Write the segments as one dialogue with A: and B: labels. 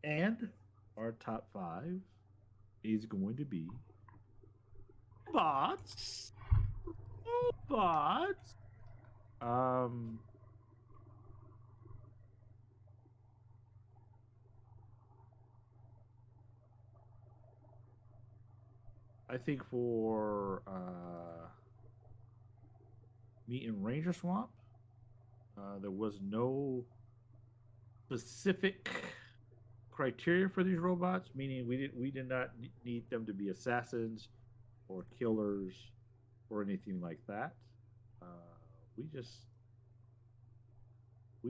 A: And our top 5 is going to be bots. Bots. I think for me in Ranger Swamp, there was no specific criteria for these robots, meaning we did not need them to be assassins or killers or anything like that. We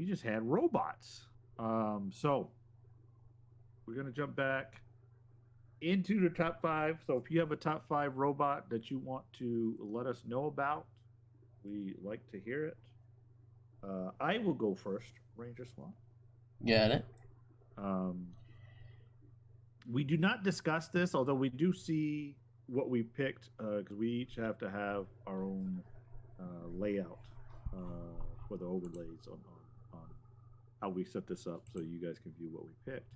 A: just had robots. So we're gonna jump back into the top 5. So if you have a top 5 robot that you want to let us know about, we like to hear it. I will go first, Ranger Swamp.
B: Got it.
A: We do not discuss this, although we do see what we picked, because we each have to have our own layout for the overlays on how we set this up, so you guys can view what we picked.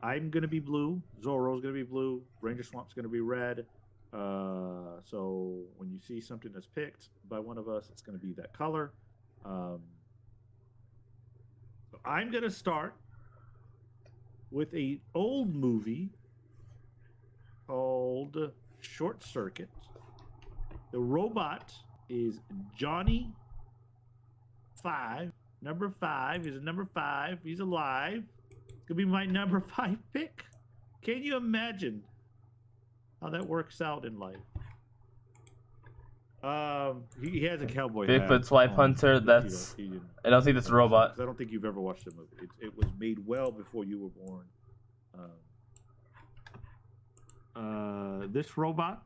A: I'm going to be blue. Zoro's going to be blue. Ranger Swamp's going to be red. So when you see something that's picked by one of us, it's going to be that color. So I'm going to start with an old movie called Short Circuit. The robot is Johnny 5. Number 5 is number 5. He's alive. It's going to be my number 5 pick. Can you imagine how that works out in life? He has a cowboy hat.
B: Bigfoot's Wife Hunter. That's. I don't think that's a robot.
A: I don't think you've ever watched the movie. It was made well before you were born. This robot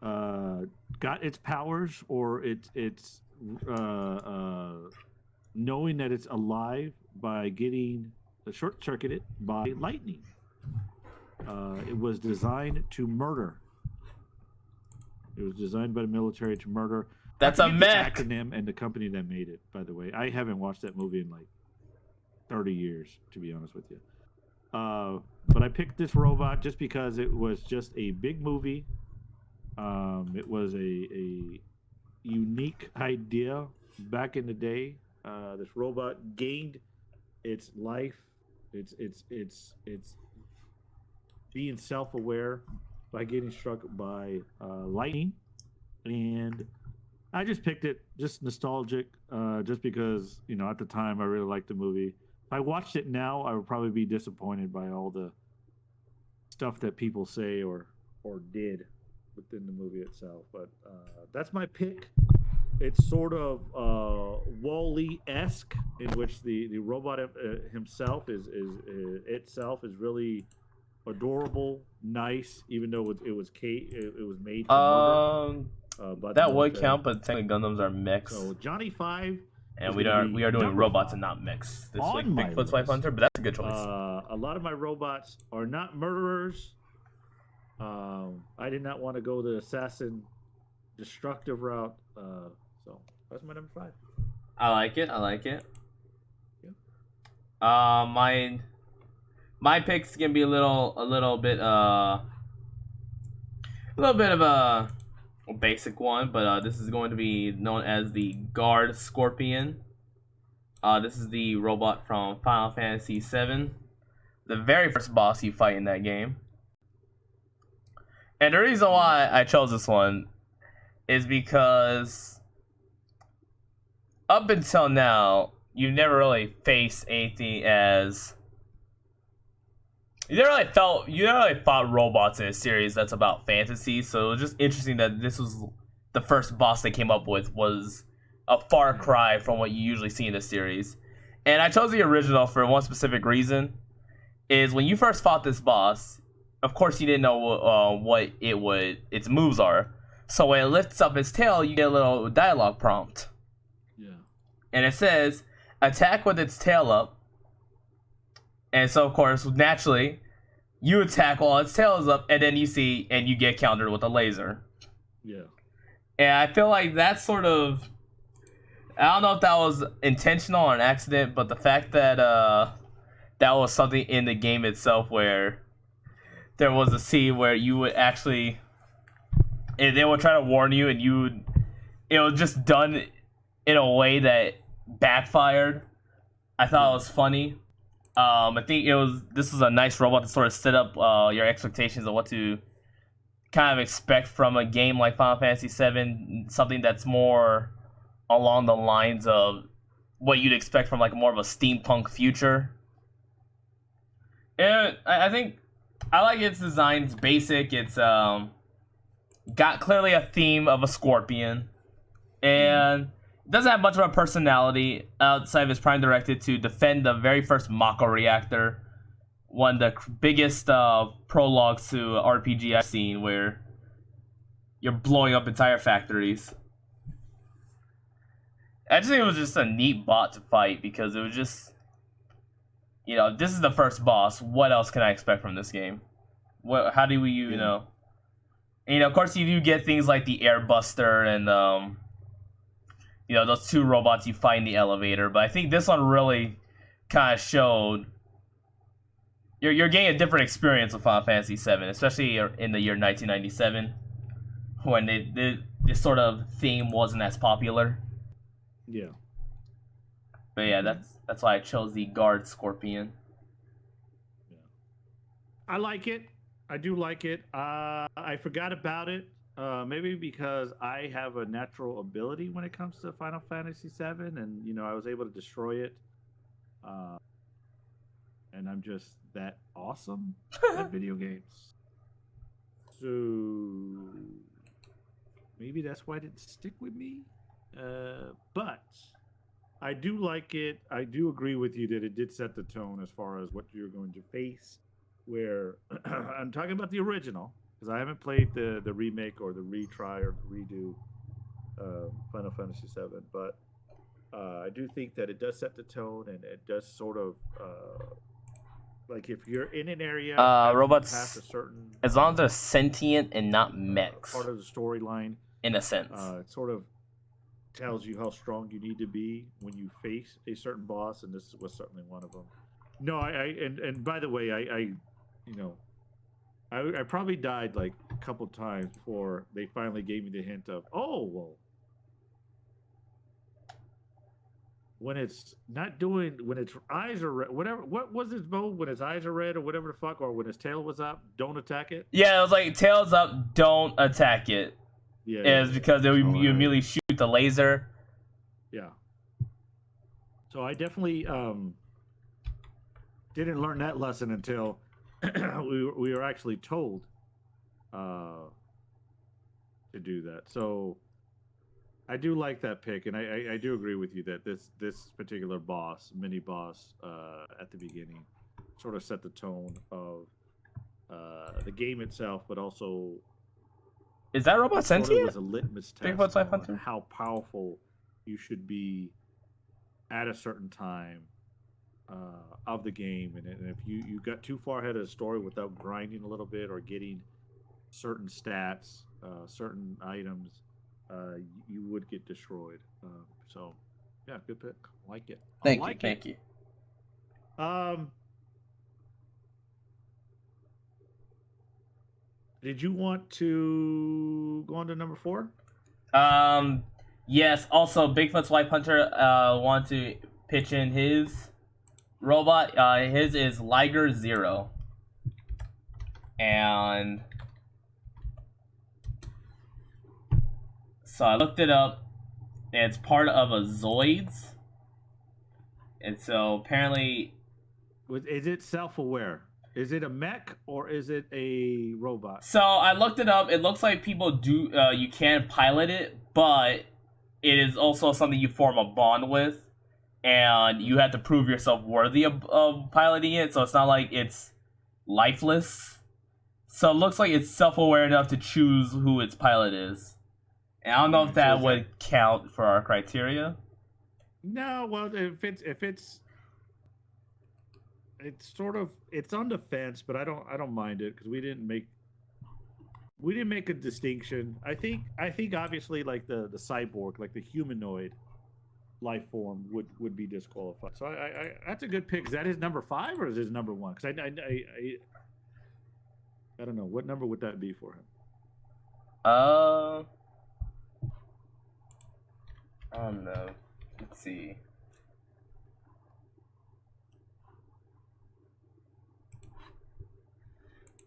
A: got its powers, or its knowing that it's alive by getting short-circuited by lightning. It was designed to murder. It was designed by the military to murder.
B: That's a mech.
A: The acronym and the company that made it, by the way. I haven't watched that movie in like 30 years, to be honest with you. But I picked this robot just because it was just a big movie. It was a unique idea back in the day. This robot gained its life. It's being self-aware by getting struck by lightning, and I just picked it, just nostalgic, just because at the time I really liked the movie. If I watched it now, I would probably be disappointed by all the stuff that people say or did within the movie itself. But that's my pick. It's sort of Wall-E-esque, in which the robot himself is really adorable, nice, even though it was made to murder.
B: That would count, but technically Gundams are mechs.
A: So Johnny 5,
B: and we are doing robots and not mechs this week. Bigfoot's Wife Hunter, but that's a good choice.
A: A lot of my robots are not murderers. I did not want to go the assassin, destructive route. So that's my number 5.
B: I like it.
A: Yeah.
B: My pick's gonna be a little bit of a basic one, but this is going to be known as the Guard Scorpion. This is the robot from Final Fantasy VII, the very first boss you fight in that game. And the reason why I chose this one is because up until now, you've never really faced anything as... You never really fought robots in a series that's about fantasy, so it was just interesting that this was the first boss they came up with was a far cry from what you usually see in the series. And I chose the original for one specific reason, is when you first fought this boss, of course you didn't know what its moves are. So when it lifts up its tail, you get a little dialogue prompt.
A: Yeah.
B: And it says, attack with its tail up. And so, of course, naturally, you attack while its tail is up, and then you get countered with a laser.
A: Yeah.
B: And I feel like that's sort of... I don't know if that was intentional or an accident, but the fact that that was something in the game itself where there was a scene where you would actually, and they would try to warn you, and it was just done in a way that backfired. I thought it was funny. I think this was a nice robot to sort of set up your expectations of what to kind of expect from a game like Final Fantasy VII, something that's more along the lines of what you'd expect from like more of a steampunk future. And I think I like its design. It's basic. It's got clearly a theme of a scorpion, and doesn't have much of a personality outside of its prime directive to defend the very first Mako reactor, one of the biggest prologues to RPG I've seen, where you're blowing up entire factories. I just think it was just a neat bot to fight because it was just, this is the first boss. What else can I expect from this game? How do we, And, of course, you do get things like the Air Buster and those two robots you find in the elevator. But I think this one really kind of showed you're getting a different experience with Final Fantasy VII, especially in the year 1997, when this sort of theme wasn't as popular.
A: Yeah.
B: But yeah, that's why I chose the Guard Scorpion.
A: Yeah. I like it. I do like it. I forgot about it. Maybe because I have a natural ability when it comes to Final Fantasy VII, and I was able to destroy it. And I'm just that awesome at video games. So maybe that's why it didn't stick with me. But I do like it. I do agree with you that it did set the tone as far as what you're going to face. Where I'm talking about the original, because I haven't played the remake or the retry or the redo Final Fantasy VII, but I do think that it does set the tone, and it does sort of like if you're in an area,
B: robots
A: past a certain
B: as long as they're sentient and not mechs,
A: part of the storyline,
B: in a sense,
A: it sort of tells you how strong you need to be when you face a certain boss, and this was certainly one of them. No, and by the way, I probably died like a couple times before they finally gave me the hint of, oh, well, when it's not doing, when its eyes are red, whatever, what was its mode? When its eyes are red or whatever the fuck, or when its tail was up, don't attack it?
B: Yeah, it was like, tails up, don't attack it.
A: Yeah.
B: It was because you immediately shoot the laser.
A: Yeah. So I definitely didn't learn that lesson until we were actually told to do that. So I do like that pick, and I do agree with you that this particular mini boss at the beginning sort of set the tone of the game itself, but also
B: is that robot sentient?
A: It was a litmus test on how powerful you should be at a certain time of the game, and if you got too far ahead of the story without grinding a little bit or getting certain stats, certain items, you would get destroyed. So, yeah, good pick. Like it.
B: Thank you.
A: Did you want to go on to number 4?
B: Yes. Also, Bigfoot's Wife Hunter want to pitch in his robot. His is Liger Zero, and so I looked it up. And it's part of a Zoids, and so apparently,
A: is it self-aware? Is it a mech or is it a robot?
B: So I looked it up. It looks like people do. You can pilot it, but it is also something you form a bond with, and you have to prove yourself worthy of piloting it. So it's not like it's lifeless. So it looks like it's self-aware enough to choose who its pilot is. And I don't know if that would count for our criteria.
A: No, well, if it's sort of, it's on the fence, but I don't mind it because we didn't make a distinction. I think obviously like the cyborg, like the humanoid, life form would be disqualified. So I that's a good pick. Is that his number 5 or is his number 1? Because I don't know, what number would that be for him.
B: I don't know. Let's see.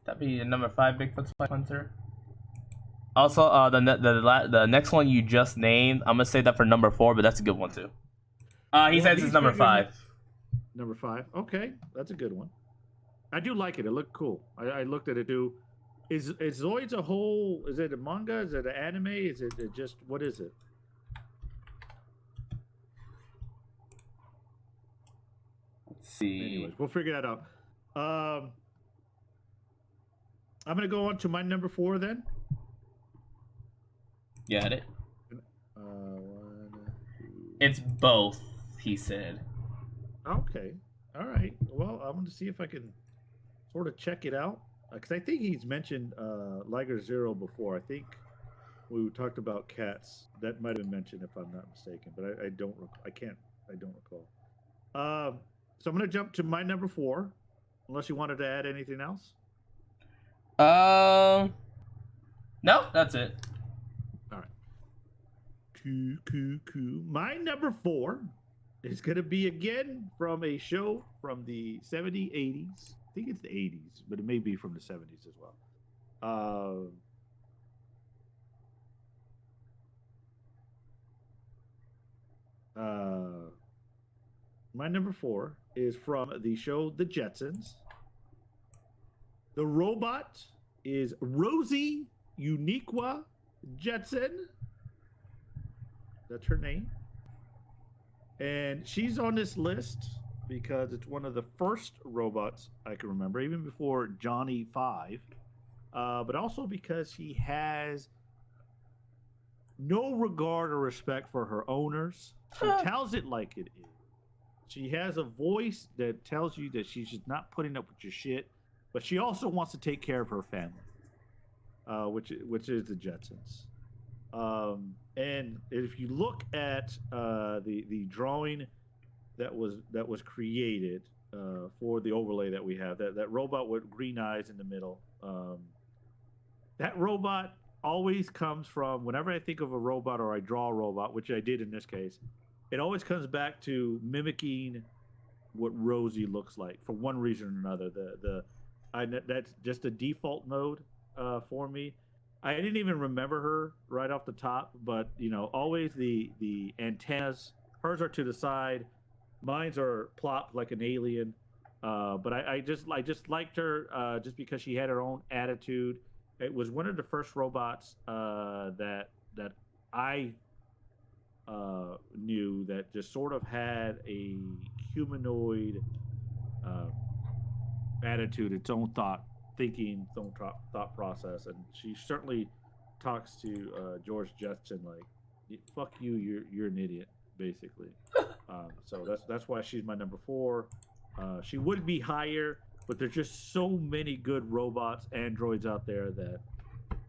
B: That'd be number 5, Bigfoot Spike Hunter. Also, the next one you just named, I'm gonna say that for number 4, but that's a good one too. He says it's number 5.
A: Number 5. Okay, that's a good one. I do like it. It looked cool. I looked at it too. Is Zoids a whole? Is it a manga? Is it an anime? Is it just what is it?
B: Let's see.
A: Anyways, we'll figure that out. I'm gonna go on to my number 4 then.
B: Got it.
A: 1, 2.
B: It's both, he said.
A: Okay. All right. Well, I'm going to see if I can sort of check it out. Because I think he's mentioned Liger Zero before. I think we talked about cats. That might have been mentioned if I'm not mistaken. But I don't recall. So I'm going to jump to my number 4. Unless you wanted to add anything else.
B: No, that's it.
A: All right. Cool. My number 4 is going to be again from a show from the 70s, 80s. I think it's the 80s, but it may be from the 70s as well. My number 4 is from the show The Jetsons. The robot is Rosie Uniqua Jetson. That's her name. And she's on this list because it's one of the first robots I can remember, even before Johnny 5. But also because she has no regard or respect for her owners. She tells it like it is. She has a voice that tells you that she's just not putting up with your shit. But she also wants to take care of her family, which is the Jetsons. And if you look at the drawing that was created for the overlay that we have, that robot with green eyes in the middle, that robot always comes from, whenever I think of a robot or I draw a robot, which I did in this case, it always comes back to mimicking what Rosie looks like for one reason or another. That's just a default mode for me. I didn't even remember her right off the top, but always the antennas. Hers are to the side, mine's are plopped like an alien. But I just liked her just because she had her own attitude. It was one of the first robots that I knew that just sort of had a humanoid attitude, its own thinking, its own thought process, and she certainly talks to George Jetson like, "Fuck you, you're an idiot," basically. So that's why she's my number 4. She would be higher, but there's just so many good robots, androids out there that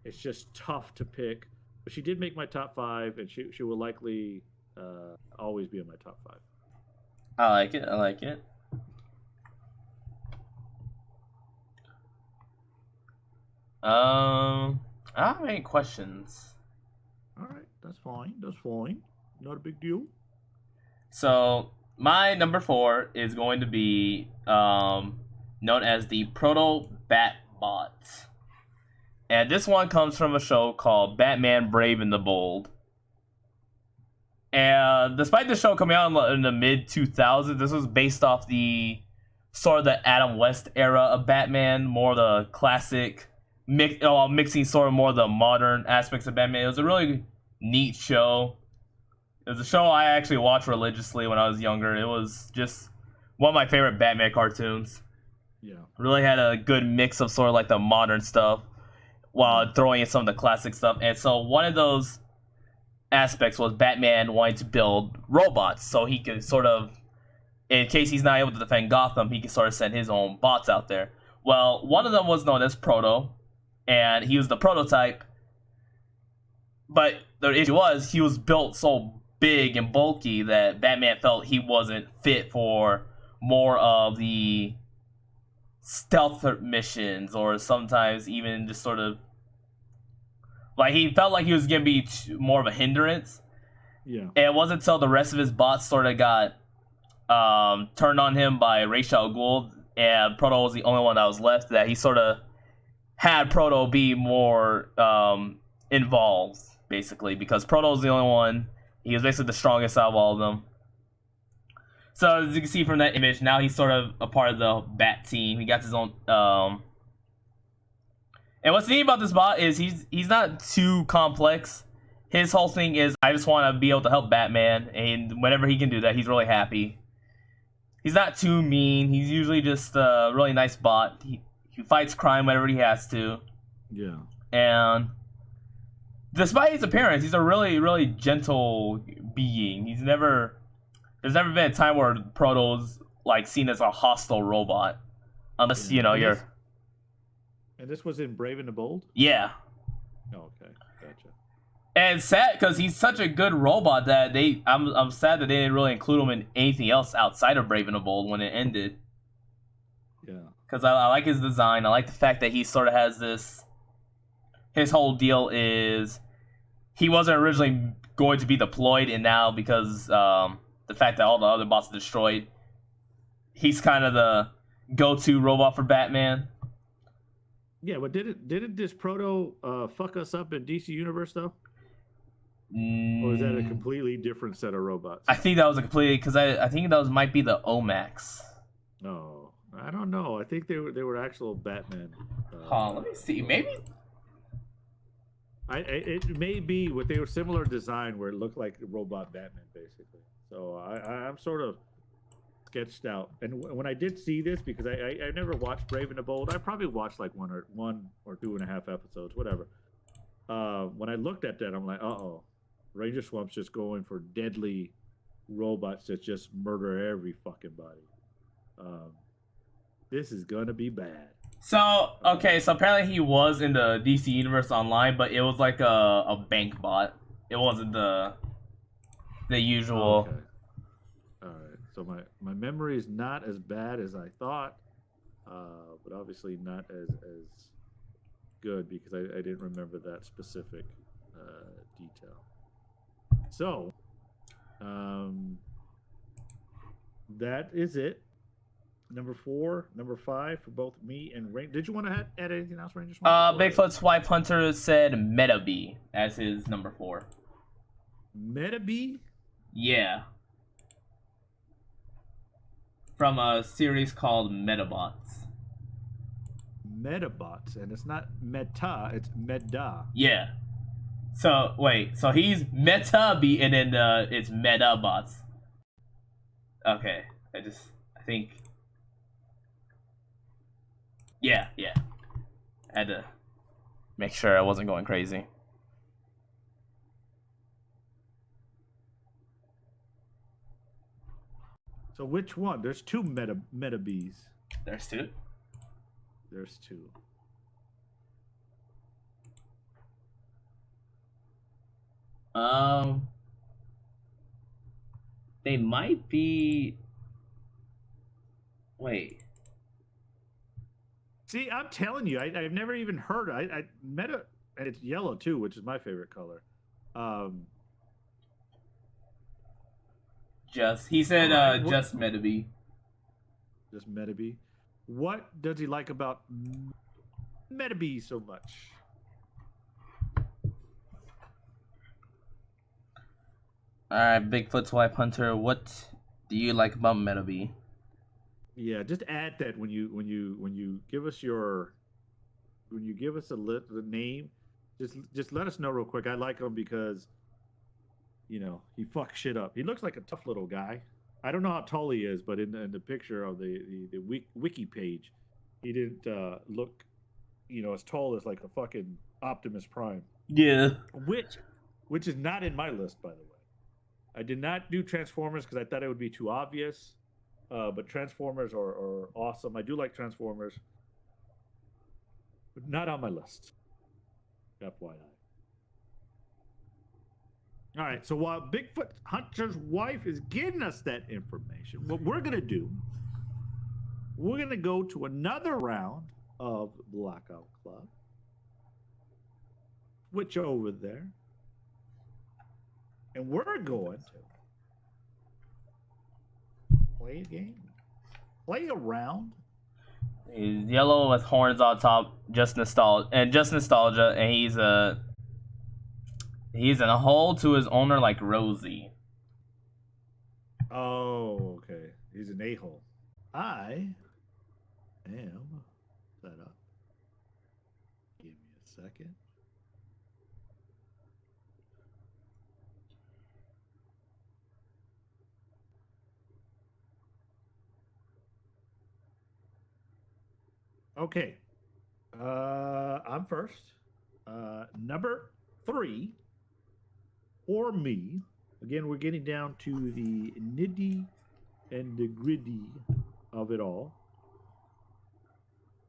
A: it's just tough to pick. But she did make my top 5, and she will likely always be in my top 5.
B: I like it. I don't have any questions.
A: All right, that's fine. Not a big deal.
B: So my number 4 is going to be known as the Proto Batbot. And this one comes from a show called Batman Brave and the Bold. And despite the show coming out in the mid-2000s, this was based off the sort of the Adam West era of Batman, more the classic, mixing sort of more of the modern aspects of Batman. It was a really neat show. It was a show I actually watched religiously when I was younger. It was just one of my favorite Batman cartoons.
A: Yeah.
B: Really had a good mix of sort of like the modern stuff while throwing in some of the classic stuff. And so one of those aspects was Batman wanting to build robots so he could sort of, in case he's not able to defend Gotham, he can sort of send his own bots out there. Well, one of them was known as Proto, and he was the prototype. But the issue was he was built so big and bulky that Batman felt he wasn't fit for more of the stealth missions, or sometimes even just sort of like he felt like he was gonna be more of a hindrance.
A: Yeah.
B: And it wasn't until the rest of his bots sort of got turned on him by Ra's al Ghul, and Proto was the only one that was left, that he sort of had Proto be more involved, basically, because Proto was the only one. He was basically the strongest out of all of them. So as you can see from that image, now he's sort of a part of the Bat team. He got his own. And what's neat about this bot is he's not too complex. His whole thing is, I just want to be able to help Batman, and whenever he can do that, he's really happy. He's not too mean. He's usually just a really nice bot. He fights crime whenever he has to.
A: Yeah.
B: And despite his appearance, he's a really, really gentle being. There's never been a time where Proto's like seen as a hostile robot, unless you're.
A: And this was in Brave and the Bold.
B: Yeah.
A: Oh, okay, gotcha.
B: And it's sad because he's such a good robot that I'm sad that they didn't really include him in anything else outside of Brave and the Bold when it ended.
A: Yeah.
B: Because I like his design. I like the fact that he sort of has this. His whole deal is he wasn't originally going to be deployed, and now because the fact that all the other bots are destroyed, he's kind of the go-to robot for Batman.
A: Yeah, but didn't this Proto fuck us up in DC Universe though? Or is that a completely different set of robots?
B: I think that was a completely, because I think those might be the Omax.
A: No, I don't know. I think they were actual Batman.
B: Let me see. Maybe.
A: It may be what they were similar design where it looked like robot Batman basically. So I'm sort of sketched out. And when I did see this, because I never watched Brave and the Bold, I probably watched like one or 2.5 episodes, whatever. When I looked at that, I'm like, uh-oh, Ranger Swamp's just going for deadly robots that just murder every fucking body. This is gonna be bad.
B: So apparently he was in the DC Universe Online, but it was like a bank bot. It wasn't the usual.
A: Okay. All right. So my memory is not as bad as I thought, but obviously not as good because I didn't remember that specific detail. So, that is it. Number 4, number 5 for both me and Rain. Did you want to add anything else, Ranger?
B: Bigfoot Swipe Hunter said Metabee as his number 4.
A: Metabee?
B: Yeah. From a series called Metabots.
A: Metabots, and it's not Meta, it's Meda.
B: Yeah. So wait, so he's Metabee, and then it's Metabots. Okay, I think. Yeah. I had to make sure I wasn't going crazy.
A: So which one? There's 2 Metabees.
B: There's 2.
A: There's 2.
B: They might be. Wait.
A: See, I'm telling you, I've never even heard. I Meta, and it's yellow too, which is my favorite color.
B: He said
A: right,
B: just Metabee.
A: Just Metabee. What does he like about Metabee so much?
B: Alright, Bigfoot Swipe Hunter, what do you like about Metabee?
A: Yeah, just add that when you give us the name, just let us know real quick. I like him because he fucks shit up. He looks like a tough little guy. I don't know how tall he is, but in the picture of the wiki page, he didn't look as tall as like a fucking Optimus Prime.
B: Yeah.
A: Which is not in my list, by the way. I did not do Transformers because I thought it would be too obvious. But Transformers are awesome. I do like Transformers, but not on my list. FYI. All right. So while Bigfoot Hunter's wife is getting us that information, what we're gonna do, we're gonna go to another round of Blackout Club. Switch over there, and we're going to play a game, play a round.
B: He's yellow with horns on top, just nostalgia, and he's in a hole to his owner like Rosie.
A: Oh, okay. He's an a-hole. I am set up. Give me a second. Okay. I'm first. Number 3 for me. Again, we're getting down to the nitty and the gritty of it all.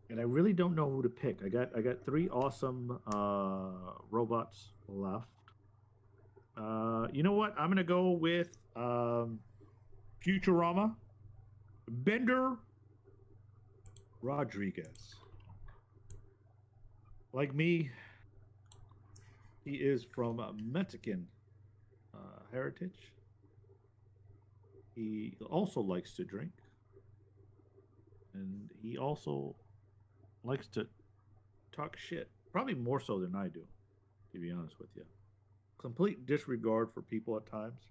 A: And I really don't know who to pick. I got 3 awesome robots left. You know what? I'm gonna go with Futurama, Bender Rodriguez. Like me, he is from Mexican heritage. He also likes to drink, and he also likes to talk shit. Probably more so than I do, to be honest with you. Complete disregard for people at times.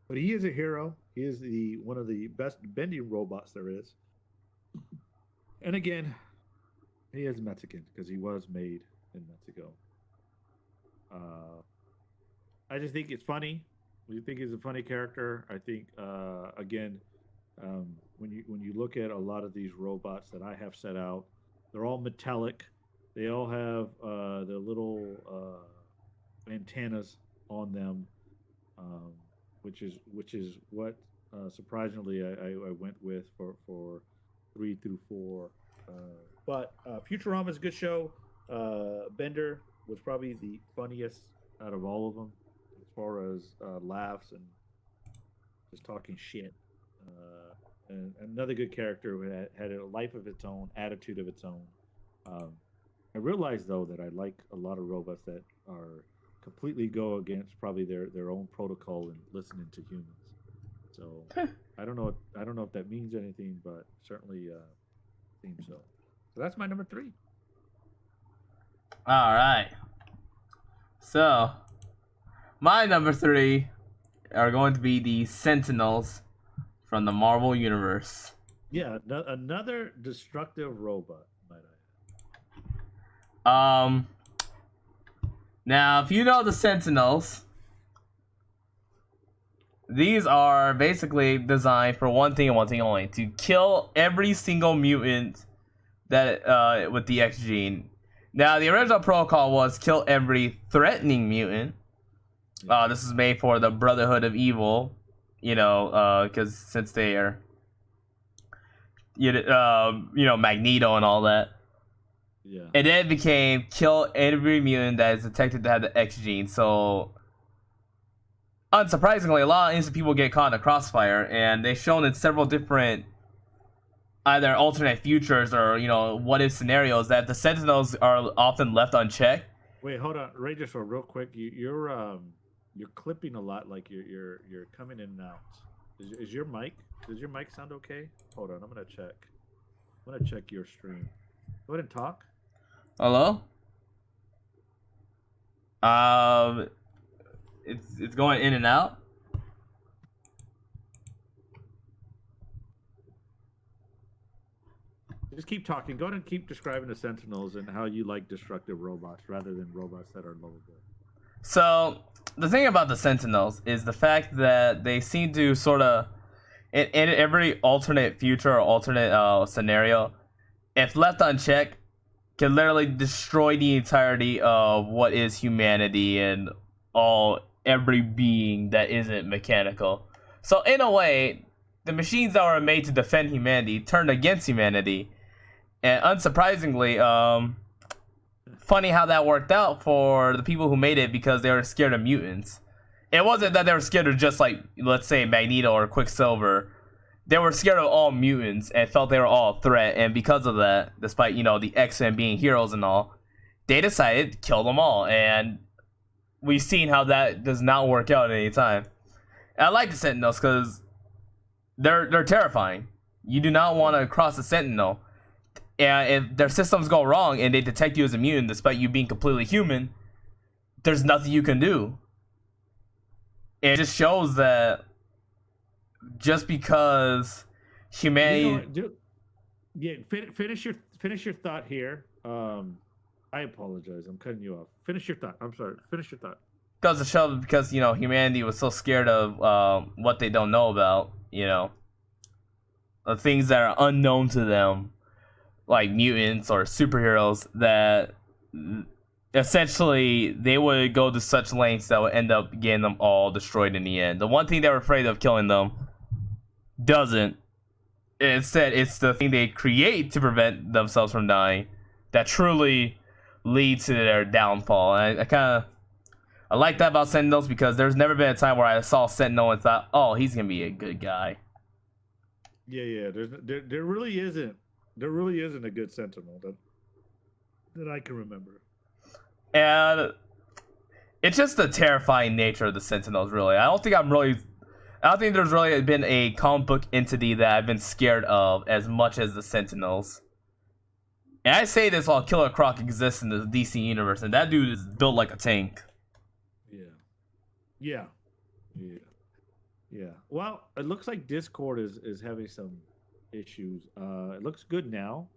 A: But he is a hero. He is one of the best bending robots there is. And again, he is Mexican because he was made in Mexico. I just think it's funny. We think he's a funny character. I think again, when you look at a lot of these robots that I have set out, they're all metallic. They all have the little antennas on them, which is what surprisingly I went with for 3 through 4. But Futurama is a good show. Bender was probably the funniest out of all of them, as far as laughs and just talking shit. And another good character who had a life of its own, attitude of its own. I realize though that I like a lot of robots that are completely go against probably their own protocol and listening to humans. So I don't know if that means anything, but certainly seems so. So that's my number 3.
B: All right. So my number 3 are going to be the Sentinels from the Marvel Universe.
A: Yeah, another destructive robot, might
B: I add. Now, if you know the Sentinels, these are basically designed for one thing and one thing only: to kill every single mutant that with the X gene. Now, the original protocol was kill every threatening mutant. This is made for the Brotherhood of Evil, because since they are, Magneto and all that.
A: Yeah.
B: And then it became kill every mutant that is detected to have the X gene. So, unsurprisingly, a lot of innocent people get caught in a crossfire, and they've shown in several different either alternate futures or what if scenarios that the Sentinels are often left unchecked.
A: Wait, hold on, Ray, just real quick. You're clipping a lot, like you're coming in and out. Is your mic? Does your mic sound okay? Hold on, I'm gonna check your stream. Go ahead and talk.
B: Hello. It's going in and out.
A: Just keep talking. Go ahead and keep describing the Sentinels and how you like destructive robots rather than robots that are lovable.
B: So the thing about the Sentinels is the fact that they seem to sort of, in every alternate future or alternate scenario, if left unchecked, can literally destroy the entirety of what is humanity and every being that isn't mechanical. So in a way, the machines that were made to defend humanity turned against humanity, and unsurprisingly, funny how that worked out for the people who made it because they were scared of mutants. It wasn't that they were scared of just like, let's say, Magneto or Quicksilver. They were scared of all mutants and felt they were all a threat. And because of that, despite, you know, the X-Men being heroes and all, they decided to kill them all. And we've seen how that does not work out at any time. And I like the Sentinels because they're terrifying. You do not want to cross the Sentinel. And if their systems go wrong and they detect you as a mutant despite you being completely human, there's nothing you can do. It just shows that just because humanity...
A: Finish your thought here. I apologize. I'm cutting you off. Finish your thought. I'm sorry. Finish your thought.
B: Goes to show because, you know, humanity was so scared of what they don't know about, you know, the things that are unknown to them, like mutants or superheroes, that essentially they would go to such lengths that would end up getting them all destroyed in the end. The one thing they were afraid of killing them doesn't. Instead, it's the thing they create to prevent themselves from dying that truly leads to their downfall. And I like that about Sentinels because there's never been a time where I saw Sentinel and thought, oh, he's gonna be a good guy.
A: Yeah. There really isn't. There really isn't a good Sentinel that I can remember.
B: And it's just the terrifying nature of the Sentinels, really. I don't think there's really been a comic book entity that I've been scared of as much as the Sentinels. And I say this while Killer Croc exists in the DC universe, and that dude is built like a tank.
A: Yeah. Well, it looks like Discord is having some issues. It looks good now.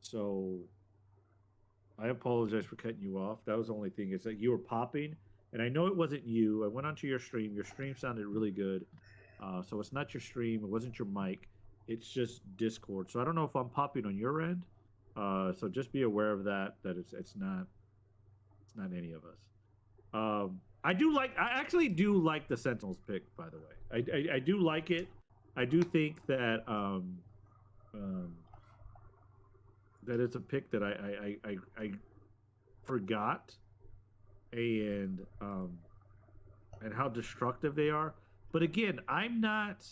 A: So I apologize for cutting you off. That was the only thing. It's like you were popping, and I know it wasn't you. I went onto your stream. Your stream sounded really good. So it's not your stream. It wasn't your mic. It's just Discord. So I don't know if I'm popping on your end. So just be aware of that. That it's not any of us. I actually do like the Sentinels pick, by the way. I do like it. I do think that that it's a pick that I forgot, and how destructive they are. But again, I'm not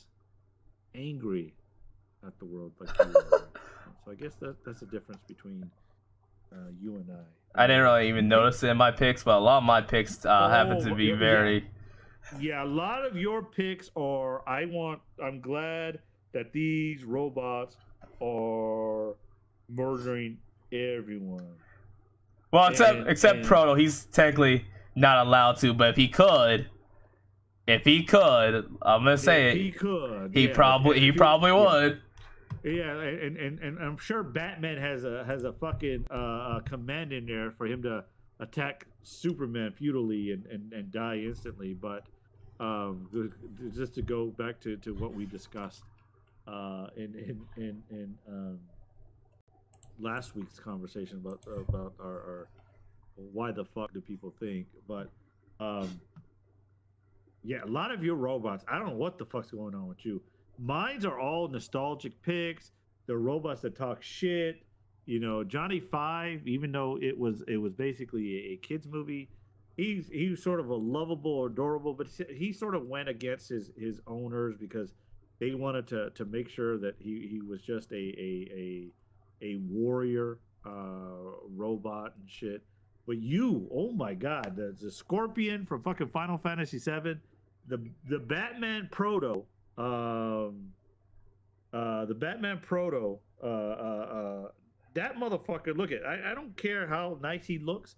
A: angry at the world like you are. So I guess that's the difference between you and I.
B: I didn't really even notice it in my picks, but a lot of my picks happen to be very...
A: Yeah, a lot of your picks are, I'm glad that these robots are murdering everyone.
B: Well, except Proto, he's technically not allowed to, but if he could, I'm gonna say he probably would.
A: Yeah, and I'm sure Batman has a fucking command in there for him to attack Superman futilely and die instantly. But just to go back to what we discussed in last week's conversation about our why the fuck do people think, but yeah, a lot of your robots, I don't know what the fuck's going on with you. Mines are all nostalgic picks. They're robots that talk shit. You know, Johnny Five, even though it was basically a kids movie, he's sort of a lovable, adorable, but he sort of went against his owners because they wanted to make sure that he was just a warrior robot and shit. But you, oh my god, the Scorpion from fucking Final Fantasy VII, the Batman Proto, that motherfucker. Look at, I don't care how nice he looks,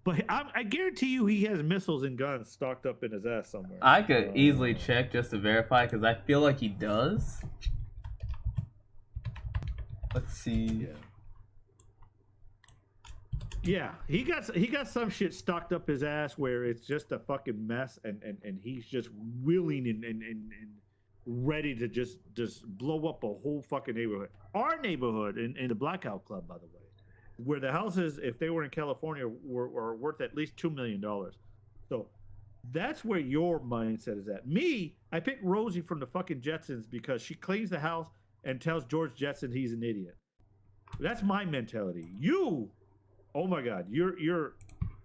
A: but I guarantee you he has missiles and guns stocked up in his ass somewhere.
B: I could easily check just to verify because I feel like he does. Let's see.
A: Yeah, he got some shit stocked up his ass where it's just a fucking mess, and he's just willing and ready to just blow up a whole fucking neighborhood. Our neighborhood in the Blackout Club, by the way, where the houses, if they were in California, were worth at least $2 million. So that's where your mindset is at. Me, I picked Rosie from the fucking Jetsons because she cleans the house and tells George Jetson he's an idiot. That's my mentality. You, oh my God, you're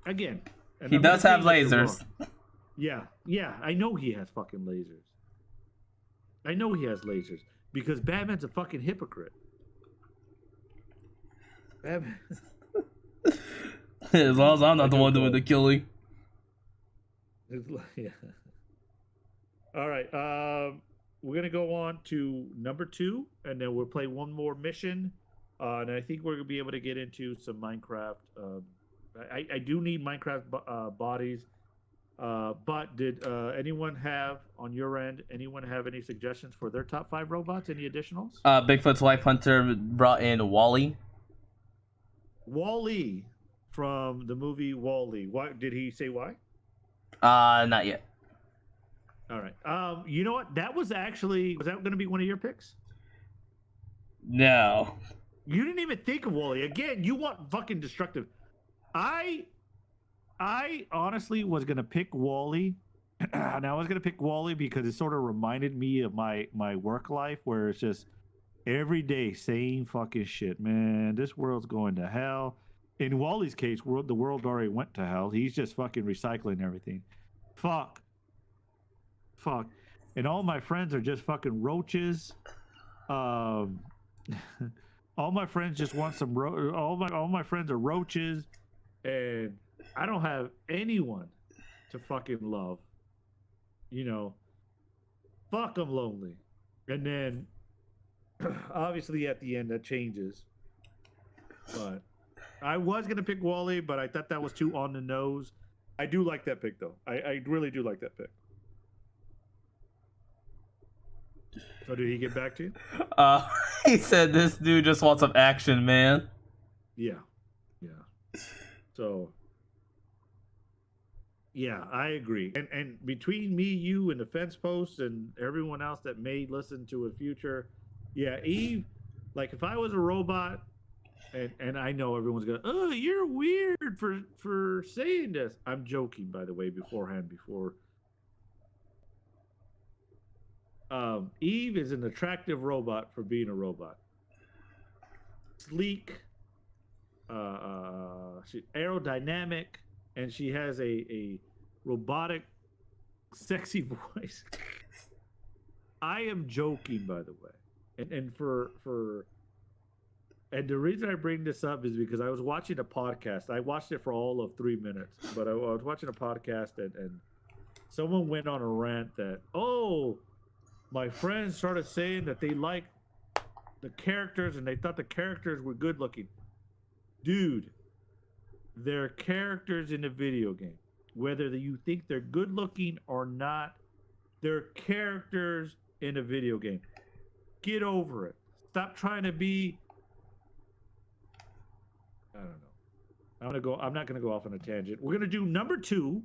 A: again. And
B: He
A: I'm gonna
B: does have
A: say this
B: lasers.
A: wrong. Yeah. I know he has fucking lasers. I know he has lasers because Batman's a fucking hypocrite. Batman.
B: As long as I'm not the one doing
A: Go.
B: the killing.
A: Yeah. All right. We're gonna go on to number 2, and then we'll play one more mission. And I think we're gonna be able to get into some Minecraft. I do need Minecraft bodies. But did anyone have on your end? Anyone have any suggestions for their top 5 robots? Any additionals?
B: Bigfoot's Life Hunter brought in Wally.
A: Wall-E from the movie Wall-E. Why did he say why?
B: Not yet.
A: All right. You know what? That was that going to be one of your picks?
B: No.
A: You didn't even think of Wall-E. Again, you want fucking destructive. I honestly was gonna pick Wall-E, and I was gonna pick Wall-E because it sort of reminded me of my work life, where it's just every day same fucking shit, man. This world's going to hell. In Wall-E's case, the world already went to hell. He's just fucking recycling everything. Fuck, and all my friends are just fucking roaches. All my friends just want some all my friends are roaches, and I don't have anyone to fucking love. You know, fuck, I'm lonely. And then obviously at the end that changes. But I was gonna pick Wall-E, but I thought that was too on the nose. I do like that pick though. I really do like that pick. So did he get back to you?
B: He said this dude just wants some action, man.
A: Yeah. So yeah, I agree. And between me, you, and the fence posts, and everyone else that may listen to a future, yeah, Eve. Like if I was a robot, and I know everyone's gonna, oh, you're weird for saying this. I'm joking, by the way, beforehand. Before Eve is an attractive robot for being a robot. Sleek, she's aerodynamic, and she has a robotic, sexy voice. I am joking, by the way, and and the reason I bring this up is because I was watching a podcast. I watched it for all of 3 minutes, but I was watching a podcast, and someone went on a rant that, oh, my friends started saying that they like the characters and they thought the characters were good looking. Dude, they're characters in a video game. Whether you think they're good looking or not, they're characters in a video game. Get over it. Stop trying to be, I don't know. I'm not gonna go off on a tangent. We're gonna do number 2,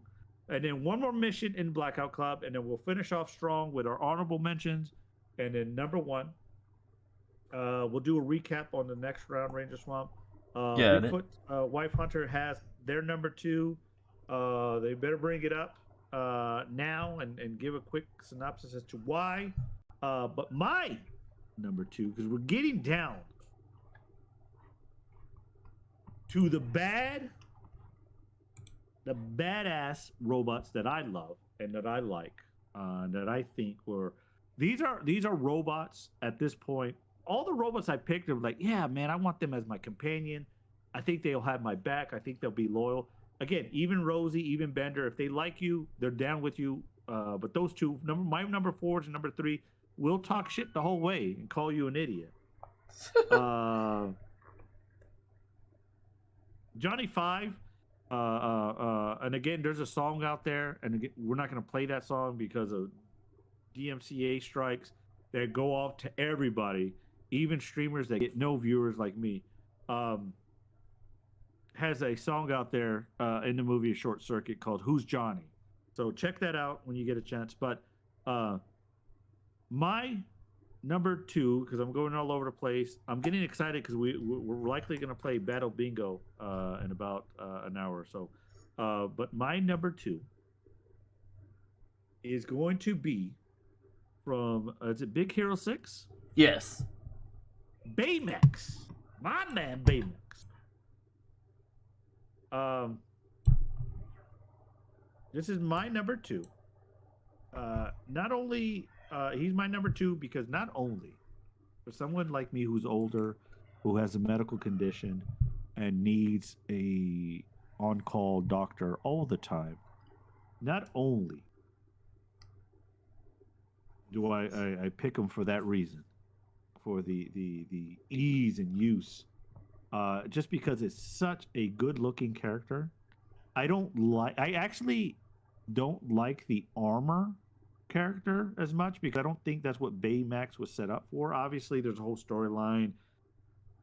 A: and then one more mission in Blackout Club, and then we'll finish off strong with our honorable mentions, and then number 1. We'll do a recap on the next round, Ranger Swamp. Bigfoot Wife Hunter has their number 2. They better bring it up now and give a quick synopsis as to why. But my number 2, because we're getting down to the badass robots that I love and that I like, that I think were these are robots at this point. All the robots I picked are like, yeah, man, I want them as my companion. I think they'll have my back. I think they'll be loyal. Again, even Rosie, even Bender, if they like you, they're down with you. But those two, my number 4 and number 3, will talk shit the whole way and call you an idiot. Johnny 5, and again, there's a song out there, and again, we're not going to play that song because of DMCA strikes that go off to everybody, even streamers that get no viewers like me. Has a song out there in the movie Short Circuit called "Who's Johnny?" So check that out when you get a chance. But my number 2, because I'm going all over the place. I'm getting excited because we're likely going to play Battle Bingo in about an hour or so. But my number 2 is going to be from is it Big Hero 6?
B: Yes.
A: Baymax. My man Baymax. This is my number 2. Not only he's my number 2 because not only for someone like me who's older, who has a medical condition and needs a on-call doctor all the time, not only do I pick him for that reason, for the ease and use, just because it's such a good-looking character. I actually don't like the armor character as much because I don't think that's what Baymax was set up for. Obviously, there's a whole storyline.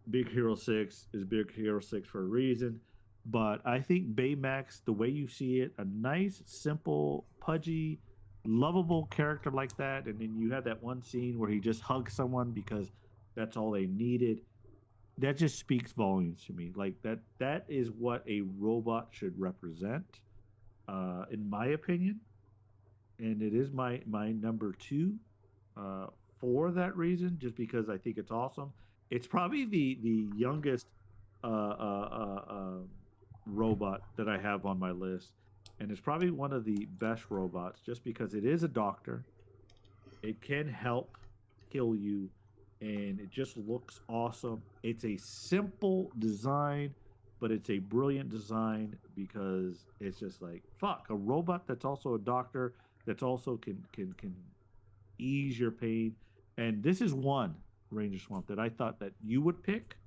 A: Big Hero 6 is Big Hero 6 for a reason. But I think Baymax, the way you see it, a nice, simple, pudgy, lovable character like that, and then you have that one scene where he just hugs someone because that's all they needed. That just speaks volumes to me. Like that is what a robot should represent, in my opinion. And it is my number 2 for that reason, just because I think it's awesome. It's probably the youngest robot that I have on my list, and it's probably one of the best robots just because it is a doctor. It can help heal you, and it just looks awesome. It's a simple design, but it's a brilliant design because it's just like, fuck, a robot that's also a doctor, that's also can ease your pain. And this is one, Ranger Swamp, that I thought that you would pick,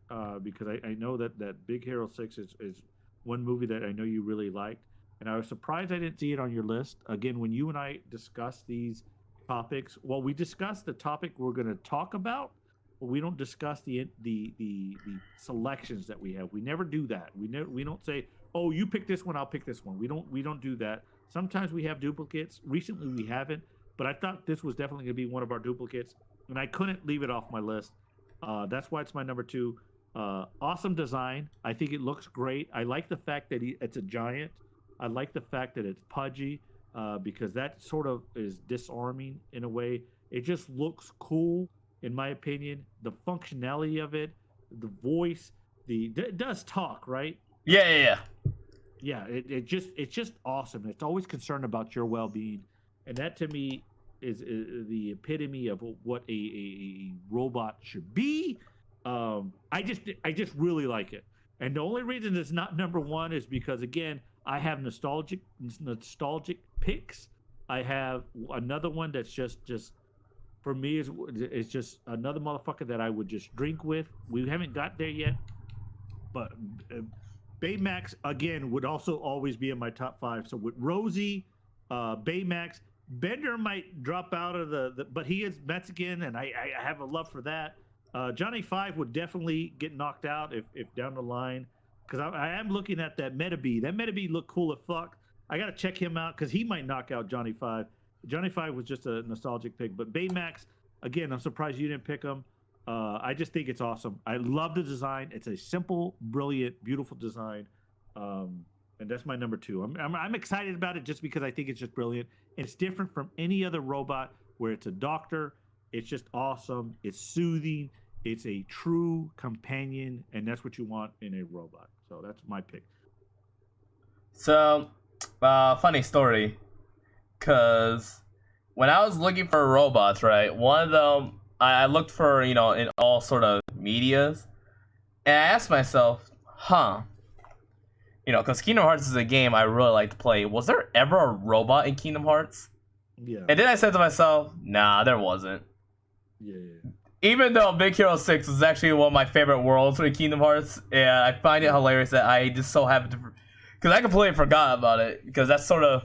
A: because I know that Big Hero 6 is one movie that I know you really liked, and I was surprised I didn't see it on your list. Again, when you and I discuss these topics, well, we discuss the topic we're going to talk about, but we don't discuss the selections that we have. We never do that. We don't say, oh, you pick this one, I'll pick this one. We don't do that. Sometimes we have duplicates. Recently we haven't, but I thought this was definitely going to be one of our duplicates, and I couldn't leave it off my list. That's why it's my number 2. Awesome design. I think it looks great. I like the fact that it's a giant. I like the fact that it's pudgy, because that sort of is disarming in a way. It just looks cool, in my opinion. The functionality of it, the voice, it does talk, right?
B: Yeah.
A: Yeah, it's just awesome. It's always concerned about your well-being, and that to me is the epitome of what a robot should be. I just really like it, and the only reason it's not number 1 is because, again, I have nostalgic picks. I have another one that's just for me is just another motherfucker that I would just drink with. We haven't got there yet, but Baymax again would also always be in my top 5. So with Rosie, Baymax, Bender might drop out of the but he is Mexican, and I have a love for that. Johnny 5 would definitely get knocked out if down the line, because I am looking at that Metabee. That Metabee looked cool as fuck. I got to check him out because he might knock out Johnny 5. Johnny 5 was just a nostalgic pick, but Baymax, again, I'm surprised you didn't pick him. I just think it's awesome. I love the design. It's a simple, brilliant, beautiful design, and that's my number 2. I'm excited about it just because I think it's just brilliant. It's different from any other robot where it's a doctor. It's just awesome. It's soothing. It's a true companion, and that's what you want in a robot. So that's my pick.
B: So, funny story, because when I was looking for robots, right, one of them I looked for, in all sort of medias, and I asked myself, because Kingdom Hearts is a game I really like to play. Was there ever a robot in Kingdom Hearts?
A: Yeah.
B: And then I said to myself, nah, there wasn't.
A: Yeah.
B: Even though Big Hero 6 is actually one of my favorite worlds for Kingdom Hearts, yeah, I find it hilarious that I just so happen to... Because I completely forgot about it, because that's sort of...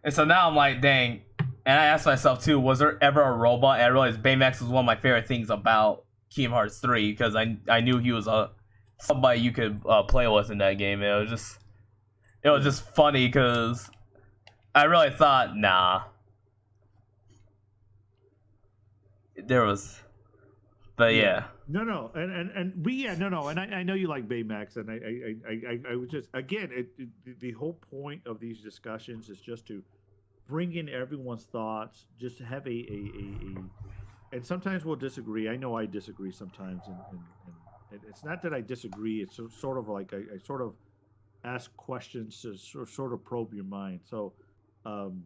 B: And so now I'm like, dang. And I asked myself, too, was there ever a robot? And I realized Baymax was one of my favorite things about Kingdom Hearts 3, because I knew he was somebody you could play with in that game. And it was just funny, because I really thought, nah. There was, but yeah.
A: No, and I know you like Baymax, and I was just, again, the whole point of these discussions is just to bring in everyone's thoughts, just to have and sometimes we'll disagree. I know I disagree sometimes, and it's not that I disagree. It's sort of like I sort of ask questions to sort of probe your mind. So, um,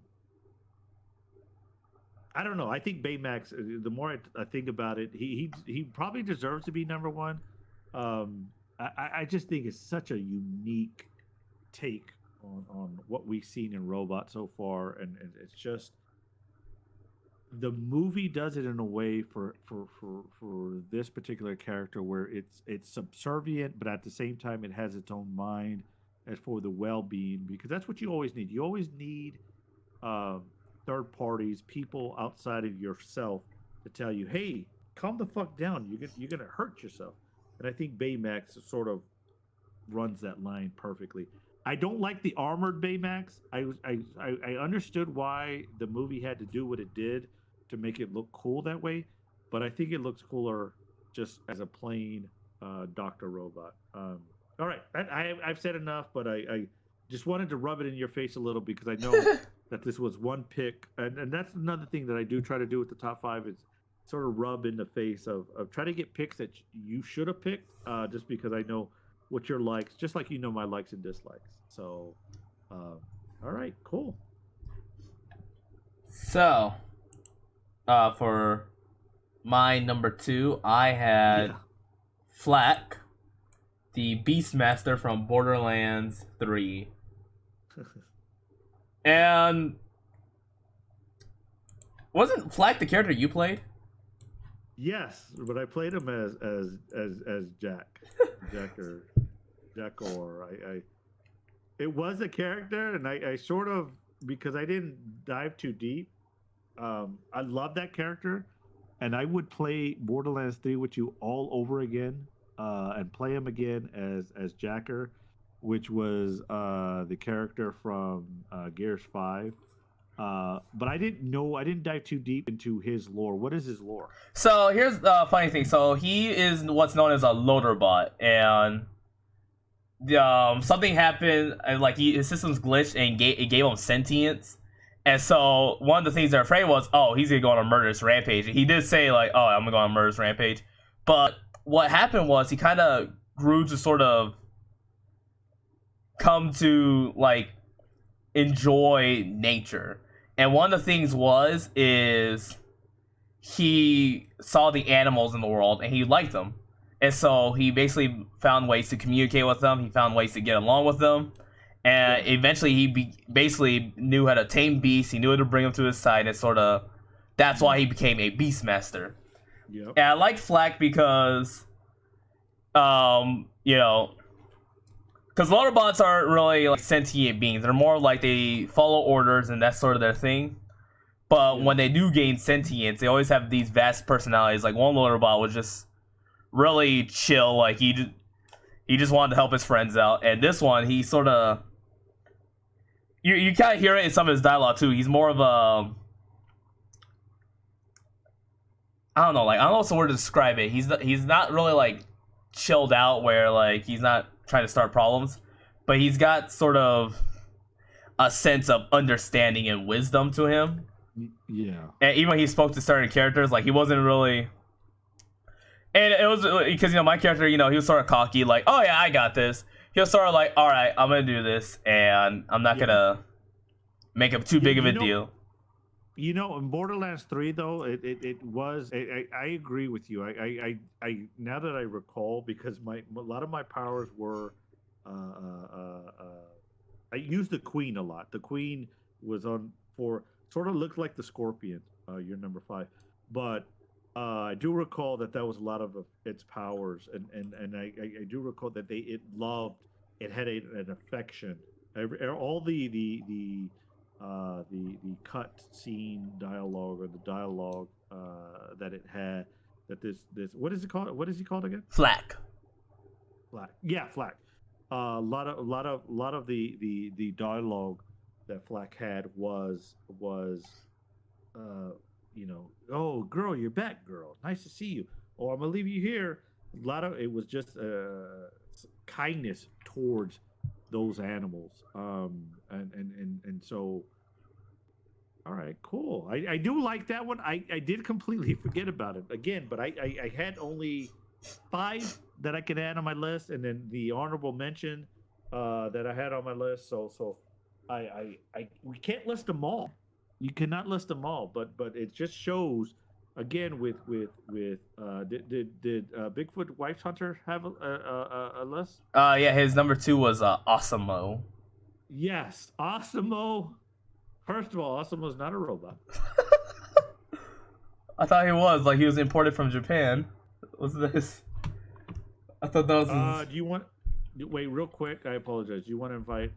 A: I don't know. I think Baymax. The more I think about it, he probably deserves to be number one. I just think it's such a unique take on what we've seen in Robot so far, and it's just the movie does it in a way for this particular character where it's subservient, but at the same time it has its own mind as for the well-being, because that's what you always need. You always need um, third parties, people outside of yourself, to tell you, "Hey, calm the fuck down. You're gonna hurt yourself." And I think Baymax sort of runs that line perfectly. I don't like the armored Baymax. I understood why the movie had to do what it did to make it look cool that way, but I think it looks cooler just as a plain Doctor Robot. All right, I've said enough, but I just wanted to rub it in your face a little because I know that this was one pick, and that's another thing that I do try to do with the top five is sort of rub in the face of try to get picks that you should have picked, just because I know what your likes, just like you know my likes and dislikes. So, all right, cool.
B: So, for my number 2, I had Flack, the Beastmaster from Borderlands 3. And wasn't Flack the character you played?
A: Yes, but I played him as Jack, Jack or I. It was a character, and I sort of, because I didn't dive too deep. I love that character, and I would play Borderlands 3 with you all over again, and play him again as Jacker, which was the character from Gears 5. But I didn't dive too deep into his lore. What is his lore?
B: So here's the funny thing. So he is what's known as a loader bot, and something happened, and like his systems glitched, and it gave him sentience. And so one of the things they're afraid was, oh, he's gonna go on a murderous rampage. He did say like, oh, I'm gonna go on a murderous rampage. But what happened was he kind of grew to sort of come to like enjoy nature. And one of the things is he saw the animals in the world and he liked them. And so he basically found ways to communicate with them. He found ways to get along with them. And eventually he basically knew how to tame beasts. He knew how to bring them to his side. And sort of, that's why he became a Beastmaster.
A: Yep.
B: And I like Flack because, you know, because loader bots aren't really like sentient beings. They're more like they follow orders and that's sort of their thing. But when they do gain sentience, they always have these vast personalities. Like one loader bot was just really chill. Like he just wanted to help his friends out. And this one, he sort of, you kind of hear it in some of his dialogue too. He's more of a, I don't know what's the word to describe it. He's not really like chilled out where like he's not trying to start problems, but he's got sort of a sense of understanding and wisdom to him.
A: Yeah.
B: And even when he spoke to certain characters, like he wasn't really, and it was because, you know, my character, you know, he was sort of cocky, like, oh yeah, I got this. He was sort of like, all right, I'm gonna do this, and I'm not gonna make it too big of a deal.
A: You know, in Borderlands 3, though, it was. I agree with you. I now that I recall, because a lot of my powers were, I used the Queen a lot. The Queen was on for sort of looked like the Scorpion. You're number 5, but I do recall that was a lot of its powers, and I do recall that it had an affection. All the cut scene dialogue, or the dialogue that it had, that this what is it called? What is he called again?
B: Flack.
A: Yeah, Flack. A lot of the dialogue that Flack had was you know, oh girl, you're back, girl. Nice to see you. Or I'm gonna leave you here. A lot of it was just kindness towards those animals, and so, all right, cool. I do like that one. I did completely forget about it again, but I had only 5 that I can add on my list, and then the honorable mention that I had on my list. So we can't list them all. You cannot list them all, but it just shows again did Bigfoot Wife Hunter have a list?
B: Yeah, his number 2 was Osimo.
A: Yes, Osimo. First of all, Osimo's not a robot.
B: I thought he was like he was imported from Japan. What's this? I thought that was.
A: Do you want? Wait, real quick. I apologize. Do you want to invite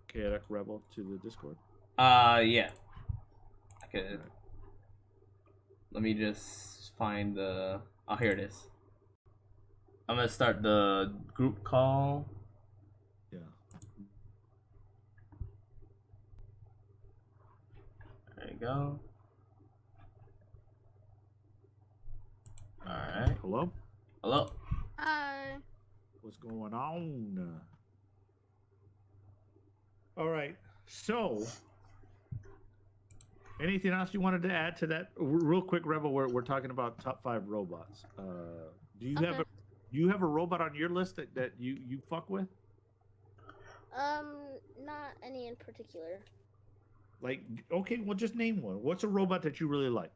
A: Chaotic Rebel to the Discord?
B: Yeah. Okay. Let me just find the. Oh, here it is. I'm gonna start the group call.
A: Yeah.
B: There you go. All right.
A: Hello.
B: Hello.
C: Hi.
A: What's going on? All right. So, anything else you wanted to add to that? Real quick, Rebel. We're talking about top 5 robots. Do you have
C: Okay.
A: a robot on your list that you fuck with?
C: Not any in particular.
A: Like, okay, well, just name one. What's a robot that you really like?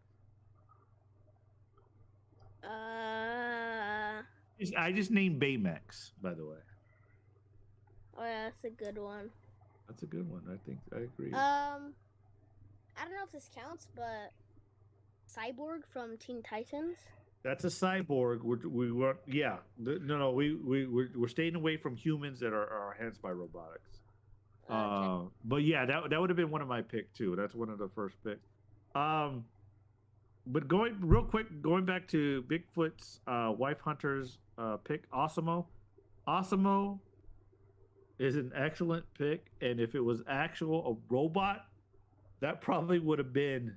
A: I just named Baymax, by the way.
C: Oh yeah, that's a good one.
A: That's a good one. I think I agree.
C: I don't know if this counts, but Cyborg from Teen Titans.
A: That's a cyborg. We're staying away from humans that are enhanced by robotics.
C: Okay.
A: But yeah, that would have been one of my pick too. That's one of the first picks. But going back to Bigfoot's Wife Hunter's pick, Osimo. Osimo is an excellent pick, and if it was a robot, that probably would have been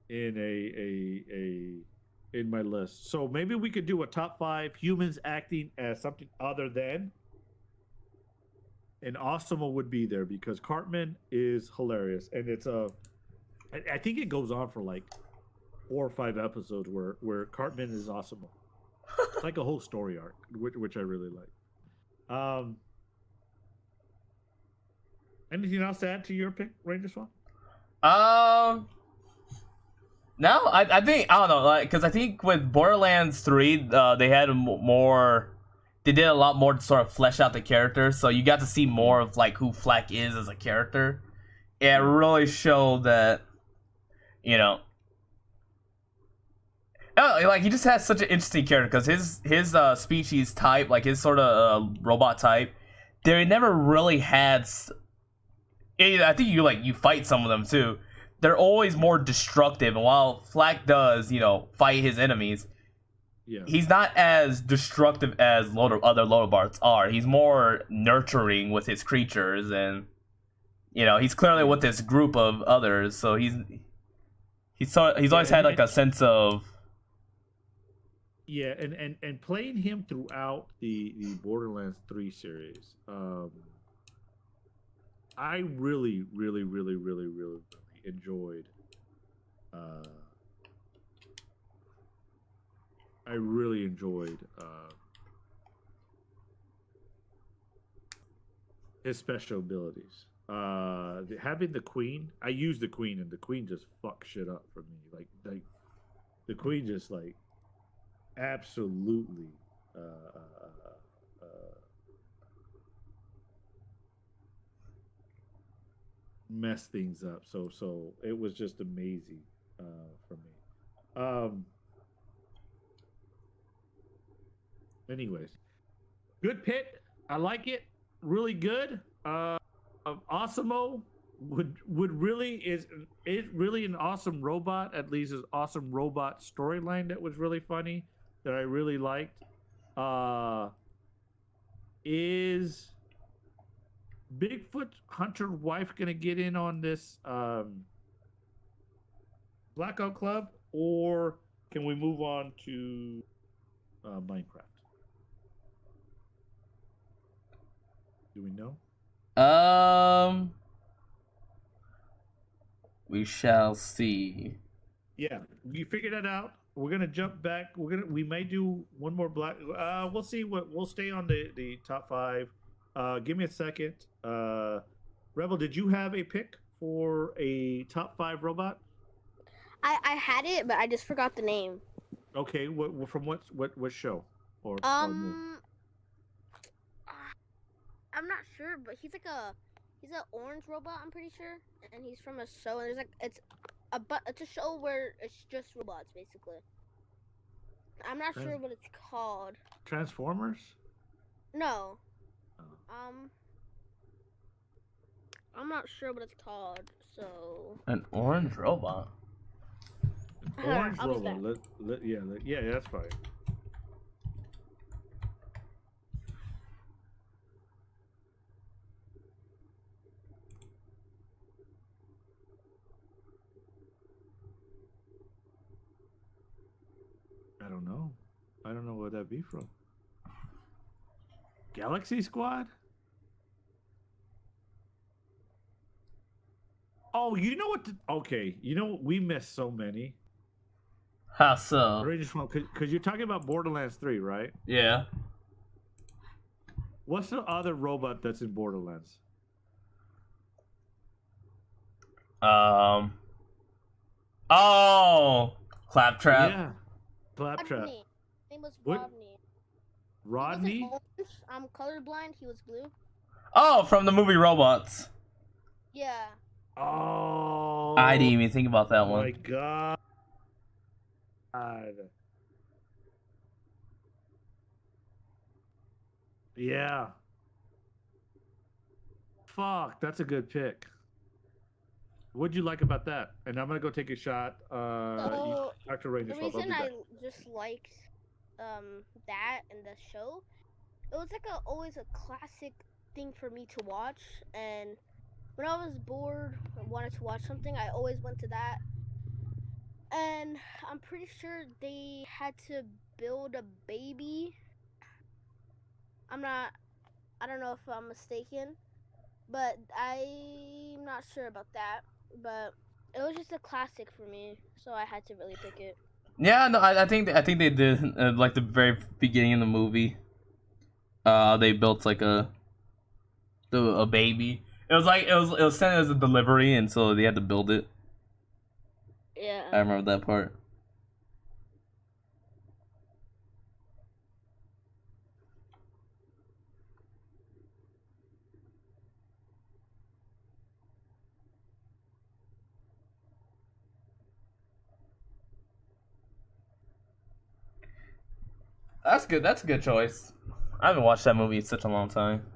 A: in in my list. So maybe we could do a top 5 humans acting as something other than, and Osimo would be there because Cartman is hilarious, and I think it goes on for like 4 or 5 episodes where Cartman is Osimo. It's like a whole story arc, which I really like. Anything else to add to your pick, Ranger Swan?
B: No, I think I don't know, like, because I think with Borderlands 3, they had more. They did a lot more to sort of flesh out the character, so you got to see more of like who Flack is as a character. It really showed that, you know, like he just has such an interesting character because his species type, like his sort of robot type, they never really had. I think you fight some of them too. They're always more destructive, and while Flack does, fight his enemies, he's not as destructive as other Lodobarts are. He's more nurturing with his creatures, and he's clearly with this group of others. So he's always had like a sense of.
A: Yeah, and playing him throughout the Borderlands 3 series, I really, really, really, really, really, really enjoyed. I really enjoyed his special abilities. Having the Queen, I used the Queen, and the Queen just fucked shit up for me. Like the Queen just like absolutely mess things up. So it was just amazing for me. Anyways, good pick. I like it. Really good. Osimo would really is really an awesome robot. At least an awesome robot storyline that was really funny that I really liked. Is Bigfoot Hunter Wife gonna get in on this Blackout Club, or can we move on to Minecraft? Do we know?
B: We shall see.
A: Yeah, you figure that out. we're gonna jump back. We may do one more black. We'll see what we'll stay on the top 5. Give me a second. Rebel, did you have a pick for a top 5 robot?
C: I had it, but I just forgot the name.
A: Okay, from what show or movie?
C: I'm not sure, but he's an orange robot. I'm pretty sure, and he's from a show. And there's like it's a show where it's just robots basically. I'm not sure what it's called.
A: Transformers?
C: No.
A: Oh.
C: I'm not sure what it's called. So.
B: An orange robot.
A: Orange
C: I'll be
A: robot. Yeah, that's fine. I don't know where that'd be from. Galaxy Squad? Oh, you know what? Okay, you know we missed so many.
B: How so?
A: Because you're talking about Borderlands 3, right?
B: Yeah.
A: What's the other robot that's in Borderlands?
B: Oh, Claptrap.
A: Yeah, Claptrap.
C: Rodney. His name was
A: What?
C: Rodney.
A: Rodney?
C: He wasn't orange. I'm colorblind. He was blue.
B: Oh, from the movie Robots.
C: Yeah.
A: Oh,
B: I didn't even think about that
A: my
B: one.
A: God. Yeah. Fuck, that's a good pick. What'd you like about that? And I'm gonna go take a shot. Dr. Ranger
C: The
A: Swap. I'll be
C: reason I
A: back.
C: just liked that and the show, it was like always a classic thing for me to watch. And when I was bored and wanted to watch something, I always went to that. And I'm pretty sure they had to build a baby. I don't know if I'm mistaken, but I'm not sure about that. But it was just a classic for me, so I had to really pick it.
B: Yeah, no, I think they did like the very beginning of the movie. They built like a baby. It was sent as a delivery, and so they had to build it.
C: Yeah.
B: I remember that part. That's good. That's a good choice. I haven't watched that movie in such a long time.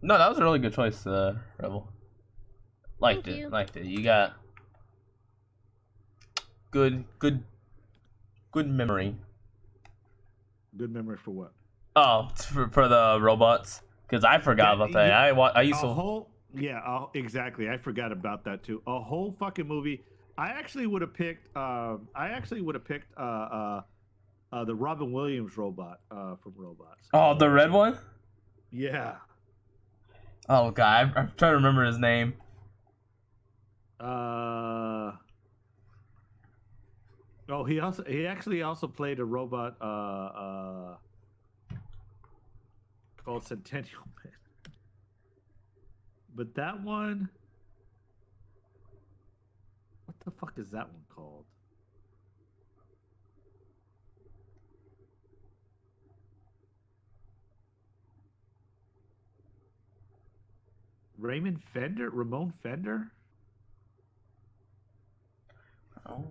B: No, that was a really good choice, Rebel. Liked
C: Thank you.
B: Liked it. You got good memory.
A: Good memory for what?
B: Oh, for the robots, because I forgot about that. I used to.
A: Exactly. I forgot about that too. A whole fucking movie. I actually would have picked. The Robin Williams robot from Robots.
B: Oh, the red one.
A: Yeah.
B: Oh god, I'm trying to remember his name.
A: Oh, he actually also played a robot called Centennial Man. But that one, what the fuck is that one called? Ramon Fender?
B: Oh.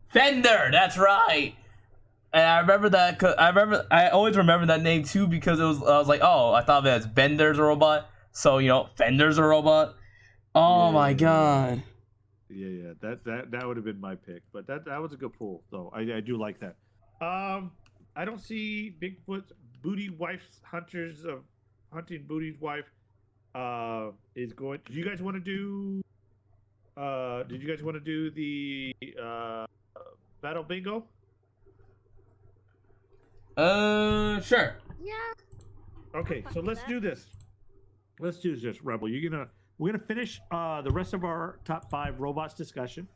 B: Fender, that's right. And I remember that. Cause I always remember that name too because I was like, oh, I thought of it as Bender's a robot. So Fender's a robot. Oh
A: Yeah,
B: my god.
A: Yeah. That would have been my pick, but that was a good pull. So I do like that. I don't see Bigfoot booty wife's hunters of hunting booty's wife. is going. Do you guys want to do? Did you guys want to do the battle bingo?
B: Sure.
C: Yeah.
A: Okay,
C: Fine
A: so
C: with
A: let's
C: that.
A: do this. Let's do this, Rebel. We're gonna finish the rest of our top 5 robots discussion,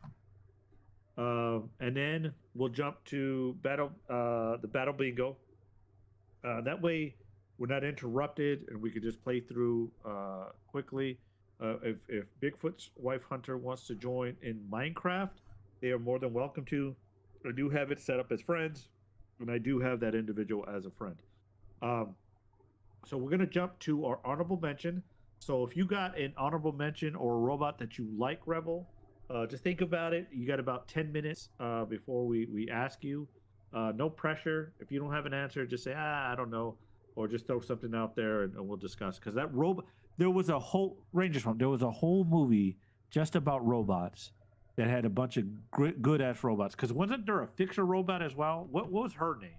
A: and then we'll jump to the battle bingo. That way, we're not interrupted, and we can just play through quickly. If Bigfoot's wife Hunter wants to join in Minecraft, they are more than welcome to. I do have it set up as friends, and I do have that individual as a friend. Um, so we're gonna jump to our honorable mention. So if you got an honorable mention or a robot that you like, Rebel, just think about it. You got about 10 minutes before we ask you. No pressure. If you don't have an answer, just say, I don't know. Or just throw something out there and we'll discuss. Because that robot, there was a whole, Rangers Farm, there was a whole movie just about robots that had a bunch of good ass robots. Because wasn't there a fixer robot as well? What was her name?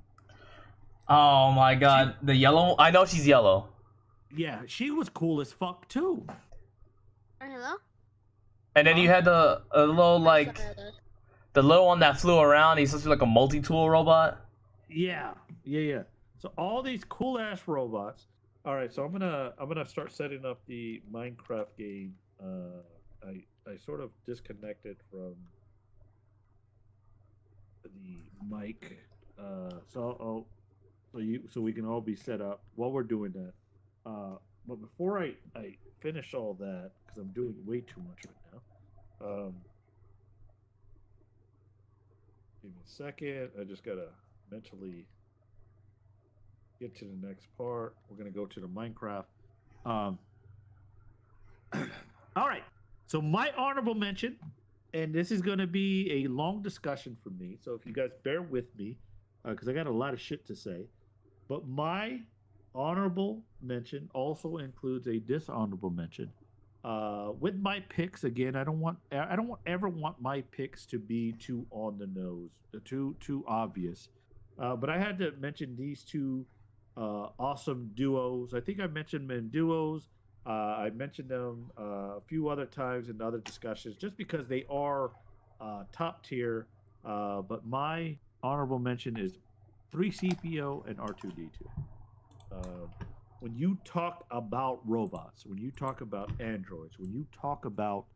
B: Oh my god, the yellow. I know she's yellow.
A: Yeah, she was cool as fuck too.
C: Hello.
B: And then you had the little like the little one that flew around. He's supposed to be like a multi-tool robot.
A: Yeah. So all these cool ass robots. All right, so I'm gonna start setting up the Minecraft game. I sort of disconnected from the mic. So we can all be set up while we're doing that. But before I finish all that, because I'm doing way too much right now. Give me a second. I just gotta mentally get to the next part. We're gonna go to the Minecraft. All right. So my honorable mention, and this is gonna be a long discussion for me. So if you guys bear with me, because I got a lot of shit to say. But my honorable mention also includes a dishonorable mention. With my picks, again, I don't ever want my picks to be too on the nose, too obvious. But I had to mention these two awesome duos. I think I mentioned them in duos. I mentioned them a few other times in other discussions, just because they are top tier. But my honorable mention is 3CPO and R2D2. When you talk about robots, when you talk about androids, when you talk about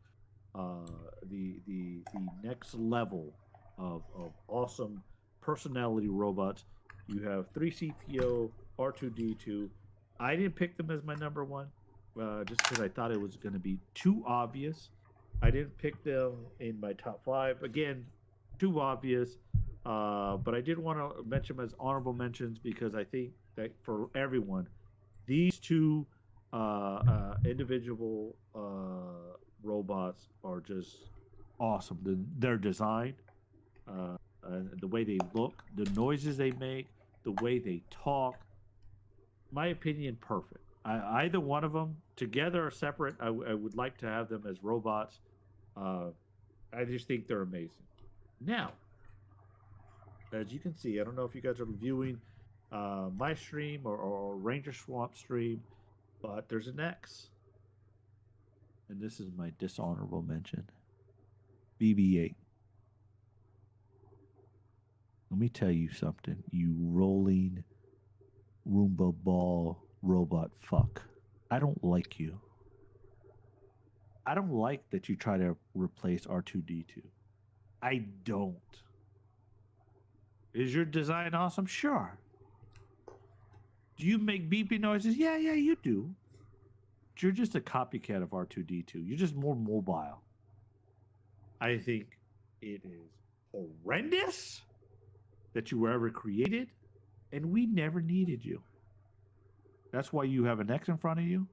A: the next level of awesome personality robots, you have 3CPO, R2D2. I didn't pick them as my number one, just because I thought it was going to be too obvious. I didn't pick them in my top 5. Again, too obvious. But I did want to mention them as honorable mentions because I think that for everyone, these two individual robots are just awesome. Their design, and the way they look, the noises they make, the way they talk. My opinion, perfect. Either one of them, together or separate, I would like to have them as robots. I just think they're amazing. Now, as you can see, I don't know if you guys are viewing my stream or Ranger Swamp stream, but there's an X. And this is my dishonorable mention. BB-8. Let me tell you something, you rolling Roomba ball robot fuck. I don't like you. I don't like that you try to replace R2D2. I don't. Is your design awesome? Sure. Do you make beeping noises? Yeah, you do. But you're just a copycat of R2D2. You're just more mobile. I think it is horrendous that you were ever created, and we never needed you. That's why you have an X in front of you.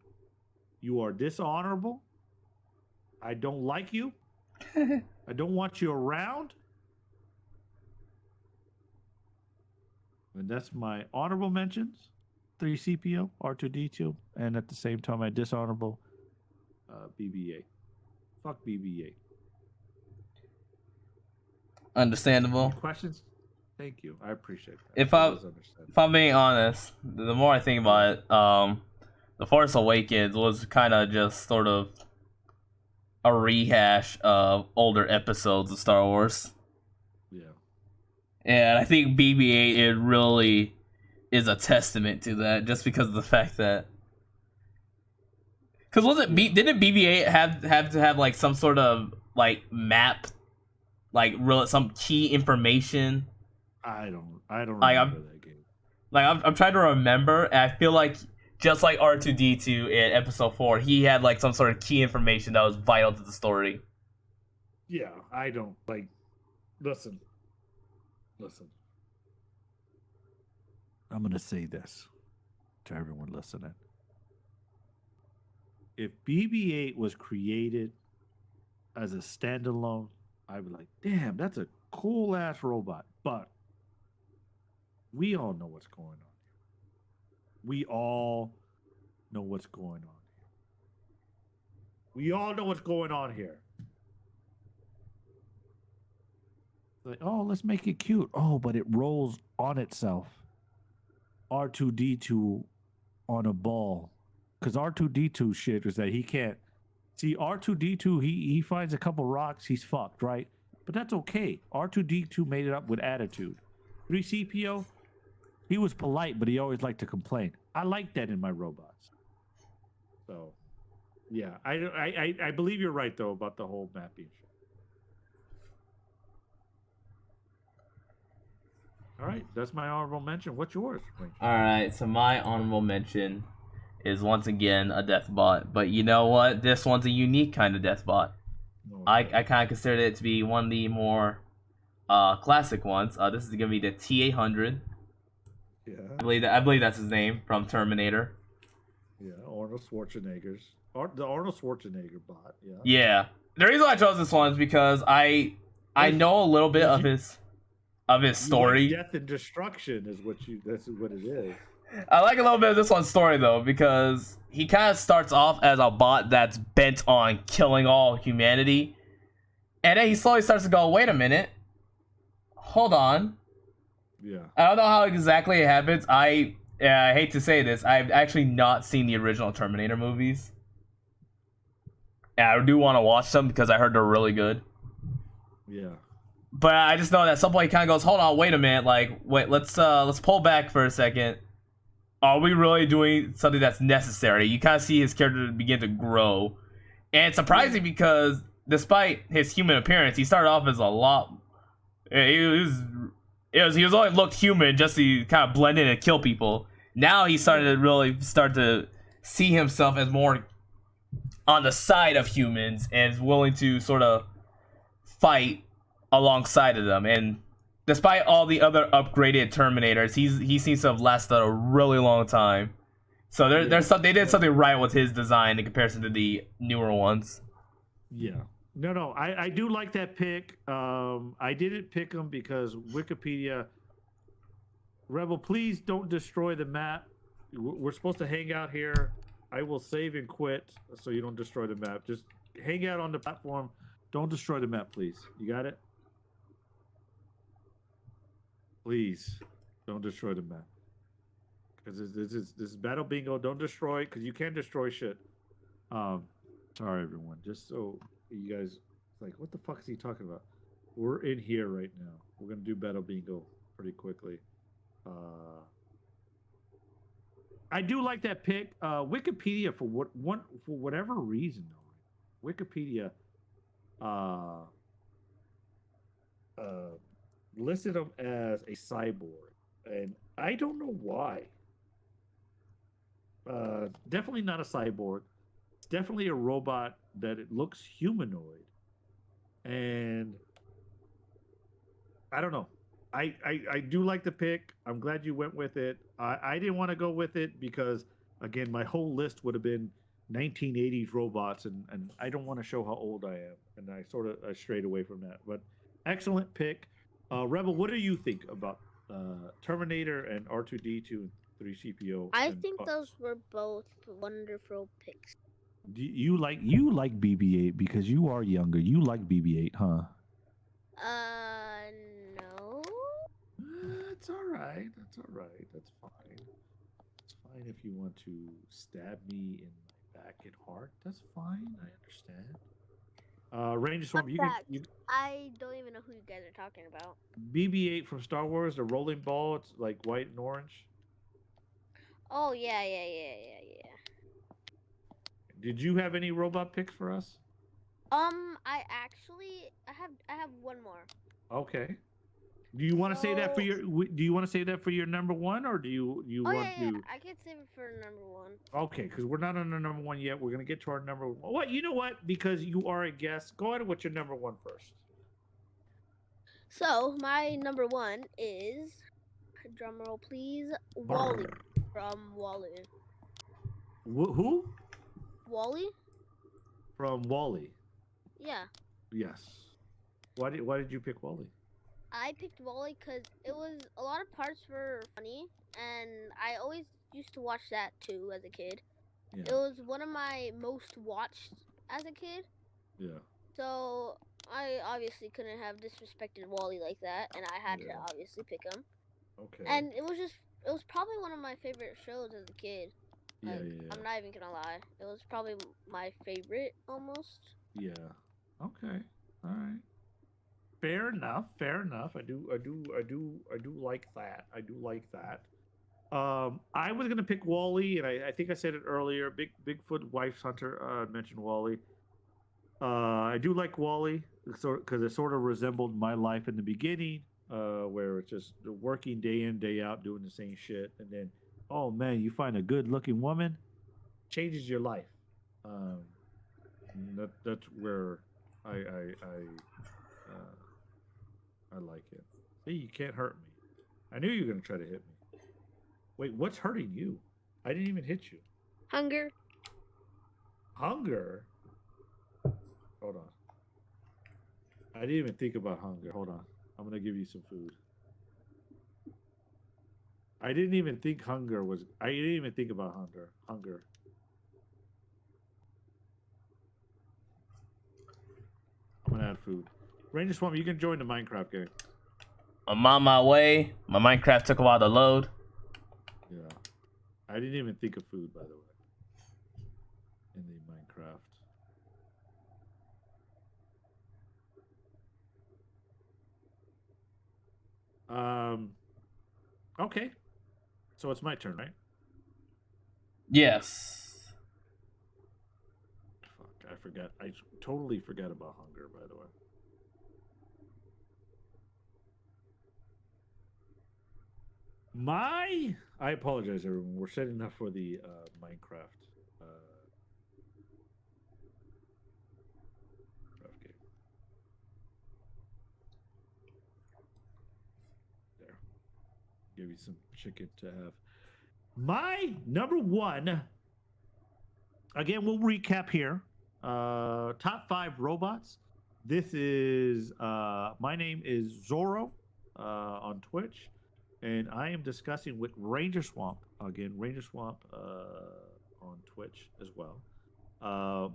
A: You are dishonorable. I don't like you. I don't want you around. And that's my honorable mentions. 3CPO, R2D2, and at the same time, my dishonorable BB-8. Fuck BB-8.
B: Understandable.
A: Any questions? Thank you. I appreciate that.
B: If I'm being honest, the more I think about it, The Force Awakens was kind of just sort of a rehash of older episodes of Star Wars.
A: Yeah.
B: And I think BB-8 it really is a testament to that, just because of the fact that, because didn't BB-8 have to have like some sort of like map, like real some key information?
A: I don't
B: Like,
A: remember that game.
B: Like I'm trying to remember, and I feel like just like R2-D2 in Episode 4, he had like some sort of key information that was vital to the story.
A: Yeah, I don't like. Listen. I'm gonna say this to everyone listening. If BB-8 was created as a standalone, I'd be like, damn, that's a cool ass robot. But we all know what's going on. We all know what's going on. We all know what's going on here. Like, oh, let's make it cute. Oh, but it rolls on itself. R2-D2 on a ball. Because R2-D2 shit is that he can't. See, R2-D2, he finds a couple rocks, he's fucked, right? But that's okay. R2-D2 made it up with attitude. 3CPO, he was polite, but he always liked to complain. I like that in my robots. So, yeah, I believe you're right, though, about the whole mapping shit. All right, that's my honorable mention. What's yours, Wayne?
B: Alright, so my honorable mention is once again a Deathbot. But you know what? This one's a unique kind of Deathbot.
A: No,
B: I kind of consider it to be one of the more classic ones. This is going to be the T-800.
A: Yeah.
B: I believe that's his name from Terminator.
A: Yeah, Arnold Schwarzenegger's. The Arnold Schwarzenegger bot, yeah.
B: Yeah. The reason why I chose this one is because I know a little bit of his story.
A: Death and destruction is that's what it is.
B: I like a little bit of this one's story though, because he kind of starts off as a bot that's bent on killing all humanity, and then he slowly starts to go, wait a minute, hold on.
A: Yeah.
B: I don't know how exactly it happens. I hate to say this, I've actually not seen the original Terminator movies, and I do want to watch them because I heard they're really good.
A: Yeah.
B: But I just know that at some point he kind of goes, hold on, wait a minute, like, wait, let's pull back for a second. Are we really doing something that's necessary? You kind of see his character begin to grow. And it's surprising because despite his human appearance, he started off as a lot... He was only looked human just to kind of blend in and kill people. Now he started to really start to see himself as more on the side of humans and is willing to sort of fight alongside of them. And despite all the other upgraded Terminators, he seems to have lasted a really long time. So they did something right with his design in comparison to the newer ones.
A: Yeah. No, I do like that pick. I didn't pick him because Wikipedia. Rebel, please don't destroy the map. We're supposed to hang out here. I will save and quit so you don't destroy the map. Just hang out on the platform. Don't destroy the map, please. You got it? Please don't destroy the map. Because this is Battle Bingo. Don't destroy, because you can't destroy shit. Sorry, everyone. Just so you guys, like, what the fuck is he talking about? We're in here right now. We're going to do Battle Bingo pretty quickly. I do like that pick. Wikipedia, for whatever reason, though, Wikipedia listed him as a cyborg, and I don't know why. Definitely not a cyborg. It's definitely a robot that it looks humanoid, and I don't know. I do like the pick. I'm glad you went with it. I didn't want to go with it because, again, my whole list would have been 1980s robots, and I don't want to show how old I am, and I sort of strayed away from that. But excellent pick. Rebel, what do you think about Terminator and R2-D2 and 3CPO?
C: I think those were both wonderful picks.
A: Do you like BB-8 because you are younger? You like BB-8, huh?
C: No.
A: It's all right. That's all right. That's fine. It's fine if you want to stab me in my back and heart. That's fine. I understand. Ranger
C: Fun
A: Swamp, you can
C: fact,
A: you
C: I don't even know who you guys are talking about.
A: BB-8 from Star Wars, the rolling ball. It's like white and orange.
C: Oh yeah.
A: Did you have any robot picks for us?
C: I have one more.
A: Okay. Do you want to say that for
C: So
A: your? Do you want to say that for your number one, or do you
C: oh
A: want
C: yeah,
A: to?
C: I can save it for number one.
A: Okay, because we're not on our number one yet. We're gonna get to our number one. What? You know what? Because you are a guest, go ahead with your number one first.
C: So my number one is, drumroll please, Wally from Wally.
A: Who?
C: Wally?
A: From Wally.
C: Yeah.
A: Yes. Why did you pick Wally?
C: I picked Wally because it was a lot of parts were funny, and I always used to watch that too as a kid.
A: Yeah.
C: It was one of my most watched as a kid,
A: Yeah.
C: so I obviously couldn't have disrespected Wally like that, and I had to
A: Yeah.
C: obviously pick him.
A: Okay.
C: And it was probably one of my favorite shows as a kid.
A: Yeah.
C: Like,
A: Yeah.
C: I'm not even gonna lie, it was probably my favorite almost.
A: Yeah. Okay. All right. Fair enough. Fair enough. I do like that. I do like that. I was gonna pick Wally, and I think I said it earlier. Bigfoot Wife's Hunter mentioned Wally. I do like Wally, because it sort of resembled my life in the beginning, where it's just working day in day out doing the same shit, and then oh man, you find a good looking woman, changes your life. Um, that's where I like it. See, you can't hurt me. I knew you were gonna try to hit me. Wait, what's hurting you? I didn't even hit you.
C: Hunger.
A: Hunger? Hold on. I didn't even think about hunger. Hold on. I'm gonna give you some food. I didn't even think hunger was. I didn't even think about hunger. Hunger. I'm gonna add food. Ranger Swamp, you can join the Minecraft game.
B: I'm on my way. My Minecraft took a while to load.
A: Yeah. I didn't even think of food, by the way. In the Minecraft. Okay. So it's my turn, right?
B: Yes.
A: Fuck, I forgot. I totally forgot about hunger, by the way. I apologize, everyone. We're setting up for the Minecraft game. There. Give you some chicken to have. My number one. Again, we'll recap here. Top 5 robots. This is my name is Zorro on Twitch, and I am discussing with Ranger Swamp again. Ranger Swamp on Twitch as well.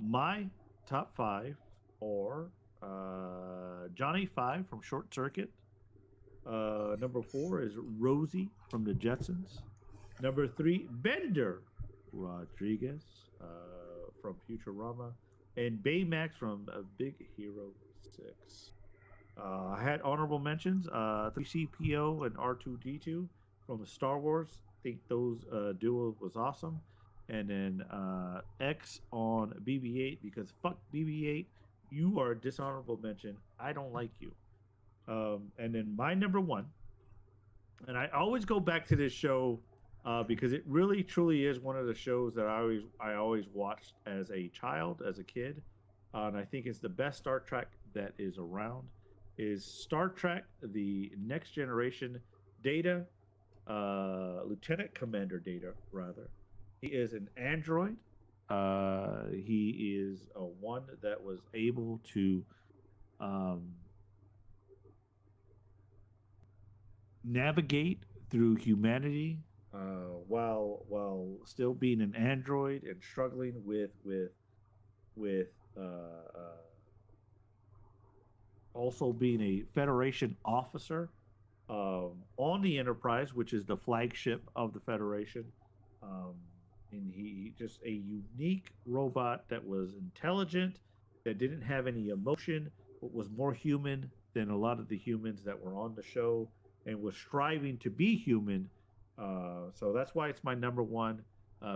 A: My top 5 are Johnny 5 from Short Circuit. Number 4 is Rosie from the Jetsons. Number 3, Bender Rodriguez from Futurama, and Baymax from Big Hero 6. I had honorable mentions: 3CPO and R2D2 from Star Wars. I think those duo was awesome. And then X on BB-8, because fuck BB-8, you are a dishonorable mention. I don't like you. And then my number one, and I always go back to this show because it really truly is one of the shows that I always watched as a child, as a kid, and I think it's the best Star Trek that is around. Is Star Trek: The Next Generation. Data, Lieutenant Commander Data, rather. He is an android. He is a one that was able to navigate through humanity while still being an android and struggling with also being a Federation officer on the Enterprise, which is the flagship of the Federation. um, and he just a unique robot that was intelligent, that didn't have any emotion, but was more human than a lot of the humans that were on the show, and was striving to be human. So that's why it's my number one.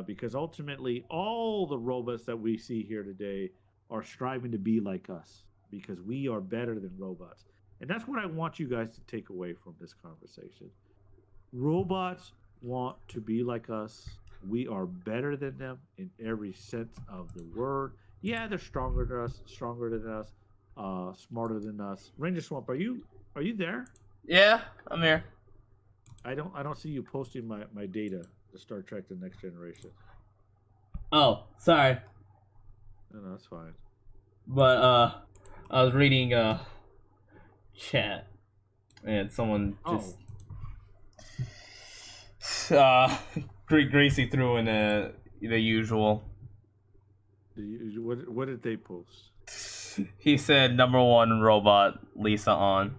A: Because ultimately, all the robots that we see here today are striving to be like us because we are better than robots. And that's what I want you guys to take away from this conversation. Robots want to be like us. We are better than them in every sense of the word. Yeah, they're stronger than us, smarter than us. Ranger Swamp, are you there?
B: Yeah, I'm here.
A: I don't see you posting my data to Star Trek: The Next Generation.
B: Oh, sorry.
A: No, that's fine.
B: But I was reading chat, and someone just Greasy threw in the usual.
A: What did they post?
B: He said number one robot Lisa on.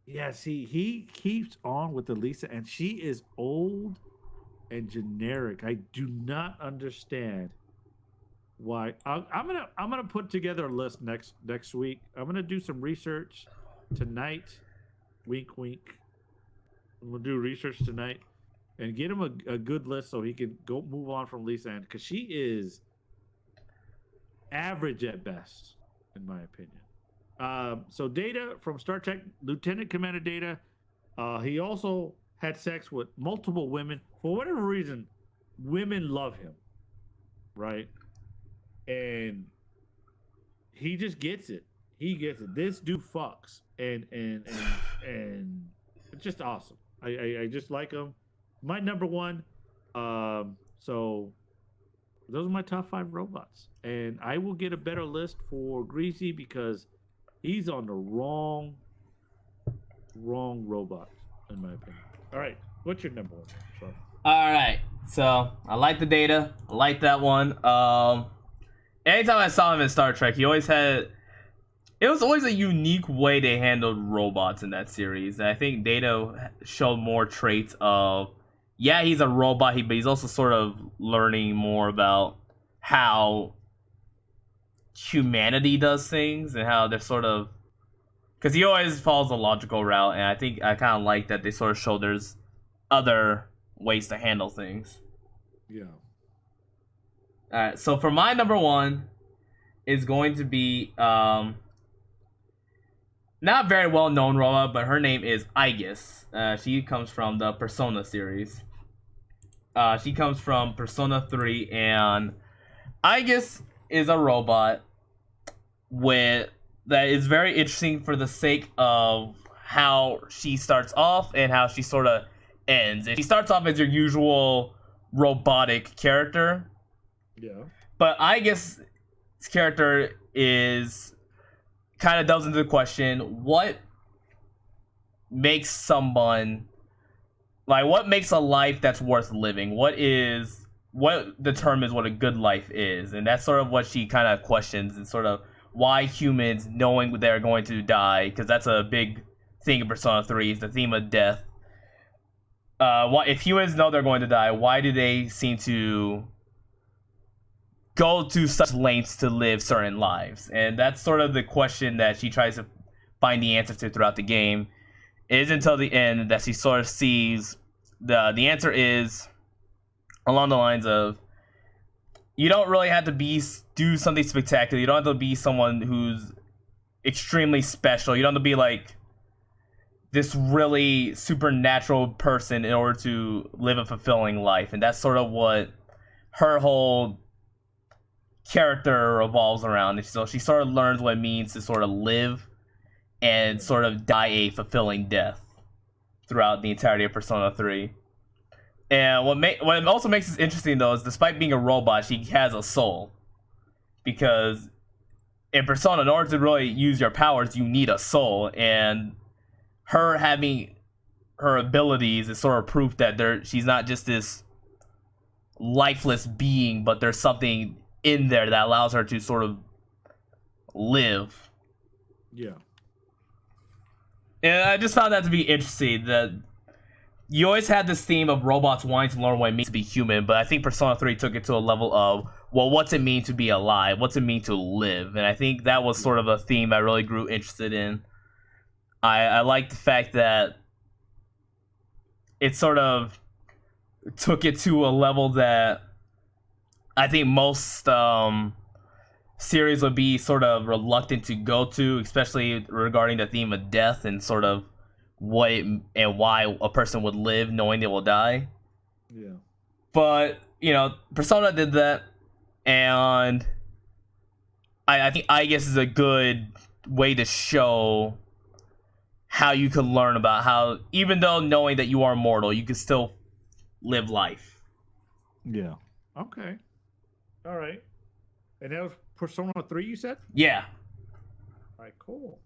A: Yeah, see, he keeps on with the Lisa, and she is old and generic. I do not understand why. I'm gonna put together a list next week. I'm gonna do some research tonight. Wink, wink. I'm gonna do research tonight and get him a good list so he can go move on from Lisa Ann, because she is average at best, in my opinion. So Data from Star Trek, Lieutenant Commander Data, he also had sex with multiple women. For whatever reason, women love him, right? And he just gets it. He gets it. This dude fucks, and it's just awesome. I just like him. My number one. So those are my top 5 robots, and I will get a better list for Greasy because he's on the wrong robot, in my opinion. All right, what's your number one? So.
B: All right, so I like the Data. I like that one. Anytime I saw him in Star Trek, he always had. It was always a unique way they handled robots in that series, and I think Data showed more traits of. Yeah, he's a robot, but he's also sort of learning more about how humanity does things and how they're sort of, because he always follows a logical route, and I think I kind of like that they sort of show there's other ways to handle things.
A: Yeah.
B: All right, so for my number one is going to be not very well known robot, but her name is Aegis. She comes from the Persona series. She comes from Persona 3, and Aegis is a robot that is very interesting for the sake of how she starts off and how she sort of ends. And she starts off as your usual robotic character.
A: Yeah. But
B: Aegis' character is kind of delves into the question, what makes someone, like, what makes a life that's worth living? What determines what a good life is? And that's sort of what she kind of questions, and sort of why humans, knowing they're going to die, because that's a big thing in Persona 3, is the theme of death. If humans know they're going to die, why do they seem to go to such lengths to live certain lives? And that's sort of the question that she tries to find the answer to throughout the game. It is until the end that she sort of sees the answer is along the lines of, you don't really have to do something spectacular. You don't have to be someone who's extremely special. You don't have to be like this really supernatural person in order to live a fulfilling life. And that's sort of what her whole character revolves around. And so she sort of learns what it means to sort of live and sort of die a fulfilling death throughout the entirety of Persona 3. And what also makes this interesting, though, is despite being a robot, she has a soul. Because in Persona, in order to really use your powers, you need a soul. And her having her abilities is sort of proof that she's not just this lifeless being, but there's something in there that allows her to sort of live.
A: Yeah.
B: And I just found that to be interesting, that you always had this theme of robots wanting to learn what it means to be human, but I think Persona 3 took it to a level of, well, what's it mean to be alive? What's it mean to live? And I think that was sort of a theme I really grew interested in. I like the fact that it sort of took it to a level that I think most series would be sort of reluctant to go to, especially regarding the theme of death and sort of what and why a person would live knowing they will die.
A: Yeah.
B: But, Persona did that, and I think I guess is a good way to show how you can learn about how, even though knowing that you are mortal, you can still live life.
A: Yeah. Okay. All right. And that was Persona 3, you said?
B: Yeah.
A: All right, cool.